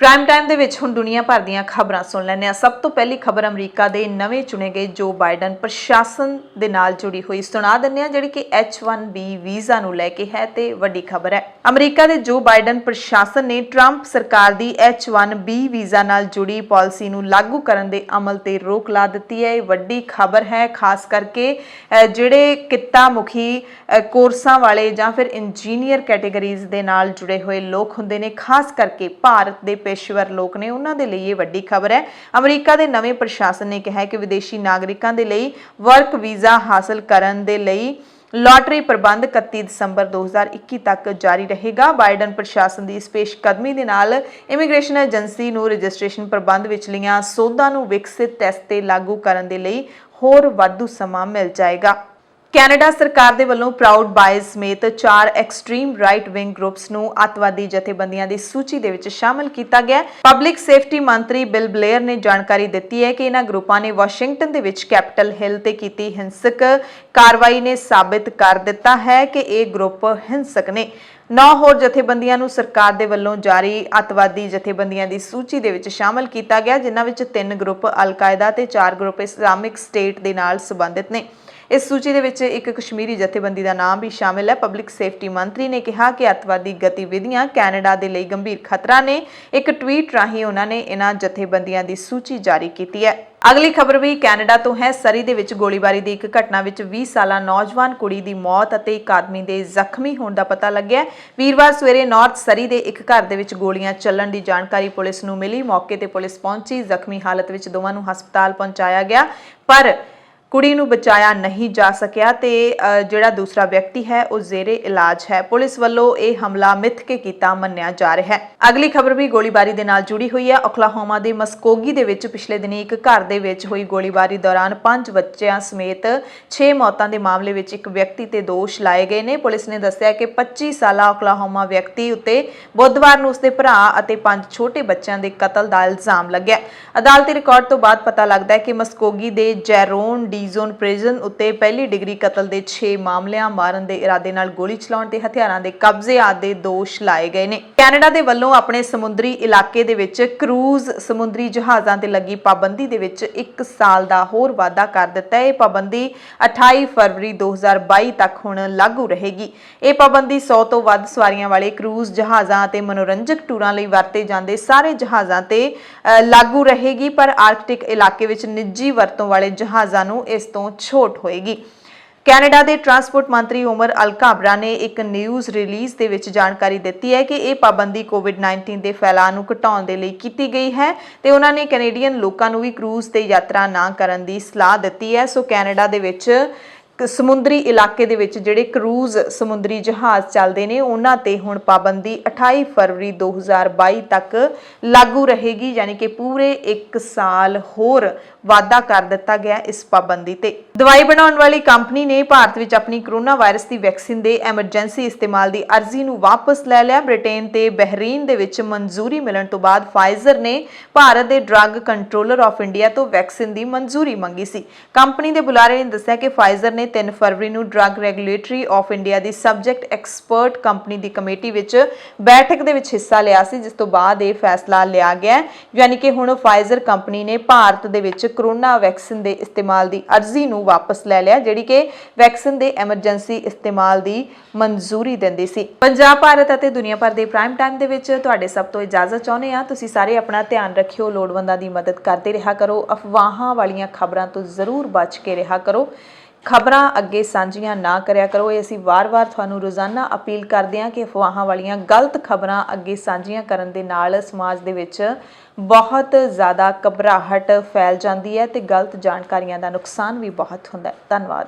ਪ੍ਰਾਈਮ ਟਾਈਮ ਦੇ ਵਿੱਚ ਹੁਣ ਦੁਨੀਆ ਭਰ ਦੀਆਂ ਖਬਰਾਂ ਸੁਣ ਲੈਂਦੇ ਹਾਂ। ਸਭ ਤੋਂ ਪਹਿਲੀ ਖਬਰ ਅਮਰੀਕਾ ਦੇ ਨਵੇਂ ਚੁਣੇ ਗਏ ਜੋ ਬਾਈਡਨ ਪ੍ਰਸ਼ਾਸਨ ਦੇ ਨਾਲ ਜੁੜੀ ਹੋਈ ਸੁਣਾ ਦਿੰਦੇ ਹਾਂ, ਜਿਹੜੀ ਕਿ H1B ਵੀਜ਼ਾ ਨੂੰ ਲੈ ਕੇ ਹੈ ਤੇ ਵੱਡੀ ਖਬਰ ਹੈ। ਅਮਰੀਕਾ ਦੇ ਜੋ ਬਾਈਡਨ ਪ੍ਰਸ਼ਾਸਨ ਨੇ ਟਰੰਪ ਸਰਕਾਰ ਦੀ H1B ਵੀਜ਼ਾ ਨਾਲ ਜੁੜੀ ਪਾਲਿਸੀ ਨੂੰ ਲਾਗੂ ਕਰਨ ਦੇ ਅਮਲ ਤੇ ਰੋਕ ਲਾ ਦਿੱਤੀ ਹੈ। ਇਹ ਵੱਡੀ ਖਬਰ ਹੈ, ਖਾਸ ਕਰਕੇ ਜਿਹੜੇ ਕਿੱਤਾ ਮੁਖੀ ਕੋਰਸਾਂ ਵਾਲੇ ਜਾਂ ਫਿਰ ਇੰਜੀਨੀਅਰ ਕੈਟਾਗਰੀਜ਼ ਦੇ ਨਾਲ ਜੁੜੇ ਹੋਏ ਲੋਕ ਹੁੰਦੇ ਨੇ, ਖਾਸ ਕਰਕੇ ਭਾਰਤ ਦੇ ਪੇਸ਼ੇਵਰ ਲੋਕ ਨੇ, ਉਹਨਾਂ ਦੇ ਲਈ ਇਹ ਵੱਡੀ ਖਬਰ ਹੈ। ਅਮਰੀਕਾ ਦੇ ਨਵੇਂ ਪ੍ਰਸ਼ਾਸਨ ਨੇ ਕਿਹਾ ਕਿ ਵਿਦੇਸ਼ੀ ਨਾਗਰਿਕਾਂ ਦੇ ਲਈ ਵਰਕ ਵੀਜ਼ਾ ਹਾਸਲ ਕਰਨ ਦੇ ਲਈ ਲਾਟਰੀ ਪ੍ਰਬੰਧ 31 ਦਸੰਬਰ 2021 ਤੱਕ ਜਾਰੀ ਰਹੇਗਾ। ਬਾਈਡਨ ਪ੍ਰਸ਼ਾਸਨ ਦੀ ਇਸ ਪੇਸ਼ਕਦਮੀ ਦੇ ਨਾਲ ਇਮੀਗ੍ਰੇਸ਼ਨ ਏਜੰਸੀ ਨੂੰ ਰਜਿਸਟ੍ਰੇਸ਼ਨ ਪ੍ਰਬੰਧ ਵਿਚਲੀਆਂ ਸੋਧਾਂ ਨੂੰ ਵਿਕਸਿਤ ਟੈਸਟ ਤੇ ਲਾਗੂ ਕਰਨ ਦੇ ਲਈ ਹੋਰ ਵਾਧੂ ਸਮਾਂ ਮਿਲ ਜਾਏਗਾ। ਕੈਨੇਡਾ ਸਰਕਾਰ ਦੇ ਵੱਲੋਂ ਪ੍ਰਾਊਡ ਬਾਇਜ਼ ਸਮੇਤ 4 ਐਕਸਟ੍ਰੀਮ ਰਾਈਟ ਵਿੰਗ ਗਰੁੱਪਸ ਨੂੰ ਅੱਤਵਾਦੀ ਜਥੇਬੰਦੀਆਂ ਦੀ ਸੂਚੀ ਦੇ ਵਿੱਚ ਸ਼ਾਮਲ ਕੀਤਾ ਗਿਆ। ਪਬਲਿਕ ਸੇਫਟੀ ਮੰਤਰੀ ਬਿਲ ਬਲੇਅਰ ਨੇ ਜਾਣਕਾਰੀ ਦਿੱਤੀ ਹੈ ਕਿ ਇਹਨਾਂ ਗਰੁੱਪਾਂ ਨੇ ਵਾਸ਼ਿੰਗਟਨ ਦੇ ਵਿੱਚ ਕੈਪੀਟਲ ਹਿੱਲ ਤੇ ਕੀਤੀ ਹਿੰਸਕ ਕਾਰਵਾਈ ਨੇ ਸਾਬਿਤ ਕਰ ਦਿੱਤਾ ਹੈ ਕਿ ਇਹ ਗਰੁੱਪ ਹਿੰਸਕ ਨੇ। 9 ਹੋਰ ਜਥੇਬੰਦੀਆਂ ਨੂੰ ਸਰਕਾਰ ਦੇ ਵੱਲੋਂ ਜਾਰੀ ਅੱਤਵਾਦੀ ਜਥੇਬੰਦੀਆਂ ਦੀ ਸੂਚੀ ਦੇ ਵਿੱਚ ਸ਼ਾਮਲ ਕੀਤਾ ਗਿਆ, ਜਿਨ੍ਹਾਂ ਵਿੱਚ 3 ਗਰੁੱਪ ਅਲ-ਕਾਇਦਾ ਤੇ 4 ਗਰੁੱਪ ਇਸਲਾਮਿਕ ਸਟੇਟ ਦੇ ਨਾਲ ਸੰਬੰਧਿਤ ਨੇ। ਇਸ ਸੂਚੀ ਦੇ ਵਿੱਚ ਇੱਕ ਕਸ਼ਮੀਰੀ ਜਥੇਬੰਦੀ ਦਾ ਨਾਮ ਵੀ ਸ਼ਾਮਿਲ ਹੈ। ਪਬਲਿਕ ਸੇਫਟੀ ਮੰਤਰੀ ਨੇ ਕਿਹਾ ਕਿ ਅੱਤਵਾਦੀ ਗਤੀਵਿਧੀਆਂ ਕੈਨੇਡਾ ਦੇ ਲਈ ਗੰਭੀਰ ਖਤਰਾ ਨੇ। ਇੱਕ ਟਵੀਟ ਰਾਹੀਂ ਉਹਨਾਂ ਨੇ ਇਹਨਾਂ ਜਥੇਬੰਦੀਆਂ ਦੀ ਸੂਚੀ ਜਾਰੀ ਕੀਤੀ ਹੈ। ਅਗਲੀ ਖਬਰ ਵੀ ਕੈਨੇਡਾ ਤੋਂ ਹੈ। ਸਰੀ ਦੇ ਵਿੱਚ ਗੋਲੀਬਾਰੀ ਦੀ ਇੱਕ ਘਟਨਾ ਵਿੱਚ 20 ਸਾਲਾ ਨੌਜਵਾਨ ਕੁੜੀ ਦੀ ਮੌਤ ਅਤੇ ਇੱਕ ਆਦਮੀ ਦੇ ਜ਼ਖਮੀ ਹੋਣ ਦਾ ਪਤਾ ਲੱਗਿਆ। ਵੀਰਵਾਰ ਸਵੇਰੇ ਨਾਰਥ ਸਰੀ ਦੇ ਇੱਕ ਘਰ ਦੇ ਵਿੱਚ ਗੋਲੀਆਂ ਚੱਲਣ ਦੀ ਜਾਣਕਾਰੀ ਪੁਲਿਸ ਨੂੰ ਮਿਲੀ। ਮੌਕੇ ਤੇ ਪੁਲਿਸ ਪਹੁੰਚੀ। ਜ਼ਖਮੀ ਹਾਲਤ ਵਿੱਚ ਦੋਵਾਂ ਨੂੰ ਹਸਪਤਾਲ ਪਹੁੰਚਾਇਆ ਗਿਆ, ਪਰ ਕੁੜੀ ਨੂੰ ਬਚਾਇਆ ਨਹੀਂ ਜਾ ਸਕਿਆ ਤੇ ਜਿਹੜਾ ਦੂਸਰਾ ਵਿਅਕਤੀ ਹੈ ਉਹ ਜ਼ੇਰੇ ਇਲਾਜ ਹੈ। ਪੁਲਿਸ ਵੱਲੋਂ ਇਹ ਹਮਲਾ ਮਿੱਥ ਕੇ ਕੀਤਾ ਮੰਨਿਆ ਜਾ ਰਿਹਾ ਹੈ। ਅਗਲੀ ਖਬਰ ਵੀ ਗੋਲੀਬਾਰੀ ਦੇ ਨਾਲ ਜੁੜੀ ਹੋਈ ਹੈ। ਓਕਲਾਹੋਮਾ ਦੇ ਮਸਕੋਗੀ ਦੇ ਵਿੱਚ ਪਿਛਲੇ ਦਿਨੀ ਇੱਕ ਘਰ ਦੇ ਵਿੱਚ ਹੋਈ ਗੋਲੀਬਾਰੀ ਦੌਰਾਨ 5 ਬੱਚਿਆਂ ਸਮੇਤ 6 ਮੌਤਾਂ ਦੇ ਮਾਮਲੇ ਵਿੱਚ ਇੱਕ ਵਿਅਕਤੀ ਤੇ ਦੋਸ਼ ਲਾਏ ਗਏ ਨੇ। ਪੁਲਿਸ ਨੇ ਦੱਸਿਆ ਕਿ 25 ਸਾਲਾ ਓਕਲਾਹੋਮਾ ਵਿਅਕਤੀ ਉੱਤੇ ਬੁੱਧਵਾਰ ਨੂੰ ਉਸਦੇ ਭਰਾ ਅਤੇ 5 ਛੋਟੇ ਬੱਚਿਆਂ ਦੇ ਕਤਲ ਦਾ ਇਲਜ਼ਾਮ ਲੱਗਿਆ। ਅਦਾਲਤੀ ਰਿਕਾਰਡ ਤੋਂ ਬਾਅਦ ਪਤਾ ਲੱਗਦਾ ਹੈ ਕਿ ਮਸਕੋਗੀ ਦੇ ਜੈਰੋਨ ਜ਼ੋਨ ਪ੍ਰਿਜ਼ਨ ਉੱਤੇ ਪਹਿਲੀ ਡਿਗਰੀ ਕਤਲ ਦੇ 6 ਮਾਮਲਿਆਂ, ਮਾਰਨ ਦੇ ਇਰਾਦੇ ਨਾਲ ਗੋਲੀ ਚਲਾਉਣ ਤੇ ਹਥਿਆਰਾਂ ਦੇ ਕਬਜ਼ੇ ਆਦਿ ਦੇ ਦੋਸ਼ ਲਾਏ ਗਏ ਨੇ। ਕੈਨੇਡਾ ਦੇ ਵੱਲੋਂ ਆਪਣੇ ਸਮੁੰਦਰੀ ਇਲਾਕੇ ਦੇ ਵਿੱਚ ਕਰੂਜ਼ ਸਮੁੰਦਰੀ ਜਹਾਜ਼ਾਂ ਤੇ ਲੱਗੀ ਪਾਬੰਦੀ ਦੇ ਵਿੱਚ 1 ਸਾਲ ਦਾ ਹੋਰ ਵਾਧਾ ਕਰ ਦਿੱਤਾ ਹੈ। ਇਹ ਪਾਬੰਦੀ 28 ਫਰਵਰੀ 2022 ਤੱਕ ਹੁਣ ਲਾਗੂ ਰਹੇਗੀ। ਇਹ ਪਾਬੰਦੀ 100 ਤੋਂ ਵੱਧ ਸਵਾਰੀਆਂ ਵਾਲੇ ਕਰੂਜ਼ ਜਹਾਜ਼ਾਂ ਅਤੇ ਮਨੋਰੰਜਕ ਟੂਰਾਂ ਲਈ ਵਰਤੇ ਜਾਂਦੇ ਸਾਰੇ ਜਹਾਜ਼ਾਂ ਤੇ ਲਾਗੂ ਰਹੇਗੀ, ਪਰ ਆਰਕਟਿਕ ਇਲਾਕੇ ਵਿੱਚ ਨਿੱਜੀ ਵਰਤੋਂ ਵਾਲੇ ਜਹਾਜ਼ਾਂ ਨੂੰ ਇਸ ਤੋਂ ਛੋਟ ਹੋਏਗੀ। ਕੈਨੇਡਾ ਦੇ ਟਰਾਂਸਪੋਰਟ ਮੰਤਰੀ ਉਮਰ ਅਲ-ਕਾਬਰਾ ਨੇ ਇੱਕ ਨਿਊਜ਼ ਰਿਲੀਜ਼ ਦੇ ਵਿੱਚ ਜਾਣਕਾਰੀ ਦਿੱਤੀ ਹੈ ਕਿ ਇਹ ਪਾਬੰਦੀ ਕੋਵਿਡ-19 ਦੇ ਫੈਲਾਅ ਨੂੰ ਘਟਾਉਣ ਦੇ ਲਈ ਕੀਤੀ ਗਈ ਹੈ ਤੇ ਉਹਨਾਂ ਨੇ ਕੈਨੇਡੀਅਨ ਲੋਕਾਂ ਨੂੰ ਵੀ ਕਰੂਜ਼ ਤੇ ਯਾਤਰਾ ਨਾ ਕਰਨ ਦੀ ਸਲਾਹ ਦਿੱਤੀ ਹੈ। ਸੋ ਕੈਨੇਡਾ ਦੇ ਵਿੱਚ ਸਮੁੰਦਰੀ ਇਲਾਕੇ ਦੇ ਵਿੱਚ ਜਿਹੜੇ ਕਰੂਜ਼ ਸਮੁੰਦਰੀ ਜਹਾਜ਼ ਚੱਲਦੇ ਨੇ ਉਹਨਾਂ ਤੇ ਹੁਣ ਪਾਬੰਦੀ 28 ਫਰਵਰੀ 2022 ਤੱਕ ਲਾਗੂ ਰਹੇਗੀ, ਯਾਨੀ ਕਿ ਪੂਰੇ 1 ਸਾਲ ਹੋਰ ਵਾਧਾ ਕਰ ਦਿੱਤਾ ਗਿਆ ਇਸ ਪਾਬੰਦੀ ਤੇ। ਦਵਾਈ ਬਣਾਉਣ ਵਾਲੀ ਕੰਪਨੀ ਨੇ ਭਾਰਤ ਵਿੱਚ ਆਪਣੀ ਕੋਰੋਨਾ ਵਾਇਰਸ ਦੀ ਵੈਕਸੀਨ ਦੇ ਐਮਰਜੈਂਸੀ ਇਸਤੇਮਾਲ ਦੀ ਅਰਜ਼ੀ ਨੂੰ ਵਾਪਸ ਲੈ ਲਿਆ। ਬ੍ਰਿਟੇਨ ਤੇ ਬਹਿਰੀਨ ਦੇ ਵਿੱਚ ਮਨਜ਼ੂਰੀ ਮਿਲਣ ਤੋਂ ਬਾਅਦ ਫਾਈਜ਼ਰ ਨੇ ਭਾਰਤ ਦੇ ਡਰੱਗ ਕੰਟਰੋਲਰ ਆਫ ਇੰਡੀਆ ਤੋਂ ਵੈਕਸੀਨ ਦੀ ਮਨਜ਼ੂਰੀ ਮੰਗੀ ਸੀ। ਕੰਪਨੀ ਦੇ ਬੁਲਾਰੇ ਨੇ ਦੱਸਿਆ ਕਿ ਫਾਈਜ਼ਰ ਨੇ 3 ਫਰਵਰੀ ਨੂੰ drug regulatory of India the subject expert company the committee ਵਿੱਚ ਬੈਠਕ ਦੇ ਵਿੱਚ ਹਿੱਸਾ ਲਿਆ ਸੀ, ਜਿਸ ਤੋਂ ਬਾਅਦ ਇਹ ਫੈਸਲਾ ਲਿਆ ਗਿਆ, ਯਾਨੀ ਕਿ ਹੁਣ ਫਾਈਜ਼ਰ ਕੰਪਨੀ ਨੇ ਭਾਰਤ ਦੇ ਵਿੱਚ ਕੋਰੋਨਾ ਵੈਕਸੀਨ ਦੇ ਇਸਤੇਮਾਲ ਦੀ ਅਰਜ਼ੀ ਨੂੰ ਵਾਪਸ ਲੈ ਲਿਆ, ਜਿਹੜੀ ਕਿ ਵੈਕਸੀਨ ਦੇ ਐਮਰਜੈਂਸੀ ਇਸਤੇਮਾਲ ਦੀ ਮਨਜ਼ੂਰੀ ਦਿੰਦੀ ਸੀ। ਪੰਜਾਬ, ਭਾਰਤ ਅਤੇ ਦੁਨੀਆ ਭਰ ਦੇ ਪ੍ਰਾਈਮ ਟਾਈਮ ਦੇ ਵਿੱਚ ਤੁਹਾਡੇ ਸਭ ਤੋਂ ਇਜਾਜ਼ਤ ਚਾਹੁੰਦੇ ਹਾਂ। ਤੁਸੀਂ ਸਾਰੇ ਆਪਣਾ ਧਿਆਨ ਰੱਖਿਓ, ਲੋੜਵੰਦਾਂ ਦੀ ਮਦਦ ਕਰਦੇ ਰਿਹਾ ਕਰੋ, ਅਫਵਾਹਾਂ ਵਾਲੀਆਂ ਖਬਰਾਂ ਤੋਂ ਜ਼ਰੂਰ ਬਚ ਕੇ ਰਿਹਾ ਕਰੋ, ਖਬਰਾਂ ਅੱਗੇ ਸਾਂਝੀਆਂ ਨਾ ਕਰਿਆ ਕਰੋ। ਇਹ ਅਸੀਂ ਵਾਰ-ਵਾਰ ਤੁਹਾਨੂੰ ਰੋਜ਼ਾਨਾ ਅਪੀਲ ਕਰਦੇ ਹਾਂ ਕਿ ਅਫਵਾਹਾਂ ਵਾਲੀਆਂ ਗਲਤ ਖਬਰਾਂ ਅੱਗੇ ਸਾਂਝੀਆਂ ਕਰਨ ਦੇ ਨਾਲ ਸਮਾਜ ਦੇ ਵਿੱਚ ਬਹੁਤ ਜ਼ਿਆਦਾ ਘਬਰਾਹਟ ਫੈਲ ਜਾਂਦੀ ਹੈ ਤੇ ਗਲਤ ਜਾਣਕਾਰੀਆਂ ਦਾ ਨੁਕਸਾਨ ਵੀ ਬਹੁਤ ਹੁੰਦਾ ਹੈ। ਧੰਨਵਾਦ।